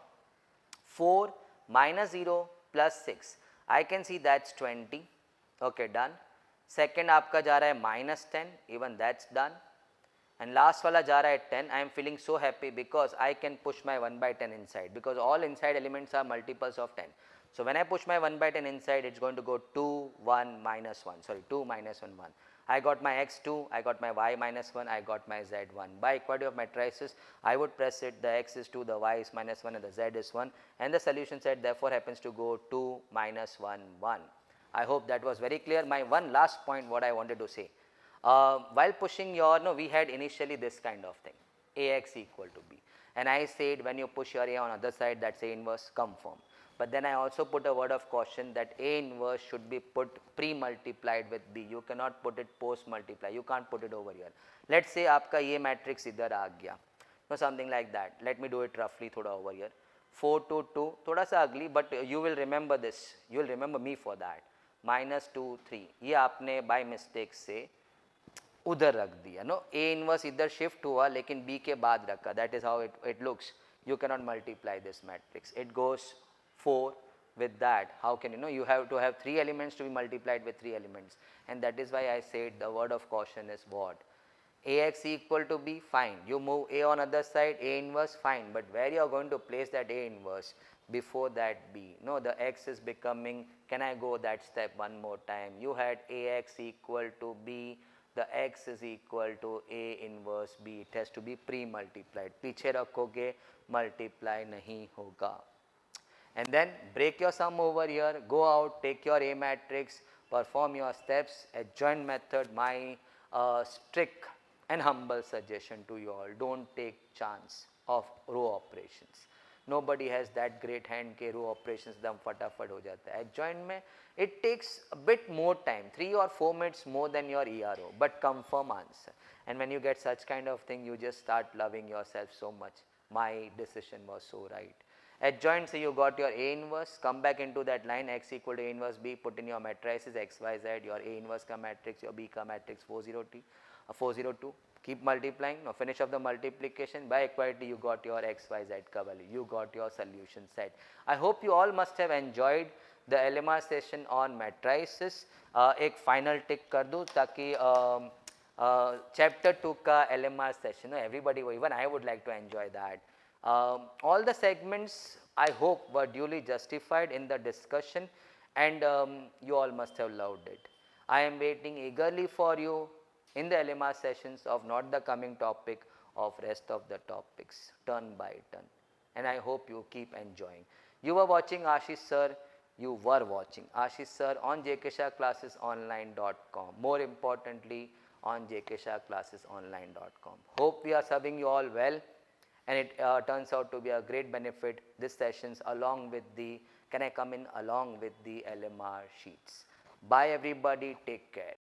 4 minus 0 plus 6. I can see that's 20. Okay, done. Second आपका जा रहा है minus 10. Even that's done. And last वाला जा रहा है 10. I am feeling so happy because I can push my 1 by 10 inside, because all inside elements are multiples of 10. So when I push my 1 by 10 inside, it's going to go 2, 1, minus 1. Sorry, 2, minus 1, 1. I got my x2, I got my y minus 1, I got my z1. By equality of matrices, I would press it, the x is 2, the y is minus 1 and the z is 1, and the solution set therefore happens to go 2, minus 1, 1. I hope that was very clear. My one last point what I wanted to say. While pushing your, no, we had initially this kind of thing, Ax equal to b. And I said when you push your A on other side, that's A inverse, confirm. But then I also put a word of caution that A inverse should be put pre-multiplied with B. You cannot put it post-multiply. You can't put it over here. Let's say आपका ये matrix इधर आ गया. No, something like that. Let me do it roughly थोड़ा over here. 4 to 2, थोड़ा सा ugly, but you will remember this. You will remember me for that. Minus 2, 3. ये आपने by mistake से उधर रख दिया. नो ए इनवर्स इधर शिफ्ट हुआ लेकिन बी के बाद रखा. That is how it looks. You cannot multiply this matrix. It goes 4 with that. How can you know? You have to have 3 elements to be multiplied with 3 elements. And that is why I said the word of caution is what? Ax equal to b, fine. You move A on other side, A inverse, fine. But where you are going to place that A inverse? Before that b. No, the x is becoming, can I go that step one more time? You had Ax equal to b. The x is equal to A inverse b. It has to be pre-multiplied. पीछे रखोगे multiply नहीं होगा. And then break your sum over here, go out, take your A matrix, perform your steps. Adjoint method, my strict and humble suggestion to you all, don't take chance of row operations. Nobody has that great hand के row operations दम फटाफट हो जाता है. Adjoint में it takes a bit more time, 3 or 4 minutes more than your ERO, but confirm answer. And when you get such kind of thing, you just start loving yourself so much. My decision was so right. Adjoint, so you got your A inverse, come back into that line, x equal to A inverse b, put in your matrices x, y, z, your A inverse ka matrix, your b ka matrix 402, keep multiplying. Now finish off the multiplication. By equality you got your x, y, z ka value, you got your solution set. I hope you all must have enjoyed the LMR session on matrices. एक final tick कर दूँ ताकि chapter 2 का LMR session, everybody, even I would like to enjoy that. All the segments I hope were duly justified in the discussion, and you all must have loved it. I am waiting eagerly for you in the LMR sessions of not the coming topic, of rest of the topics, turn by turn. And I hope you keep enjoying. You were watching Ashish sir. You were watching Ashish sir on jkshahclassesonline.com. More importantly, on jkshahclassesonline.com. Hope we are serving you all well, and it turns out to be a great benefit, this sessions along with the, can I come in along with the LMR sheets. Bye everybody, take care.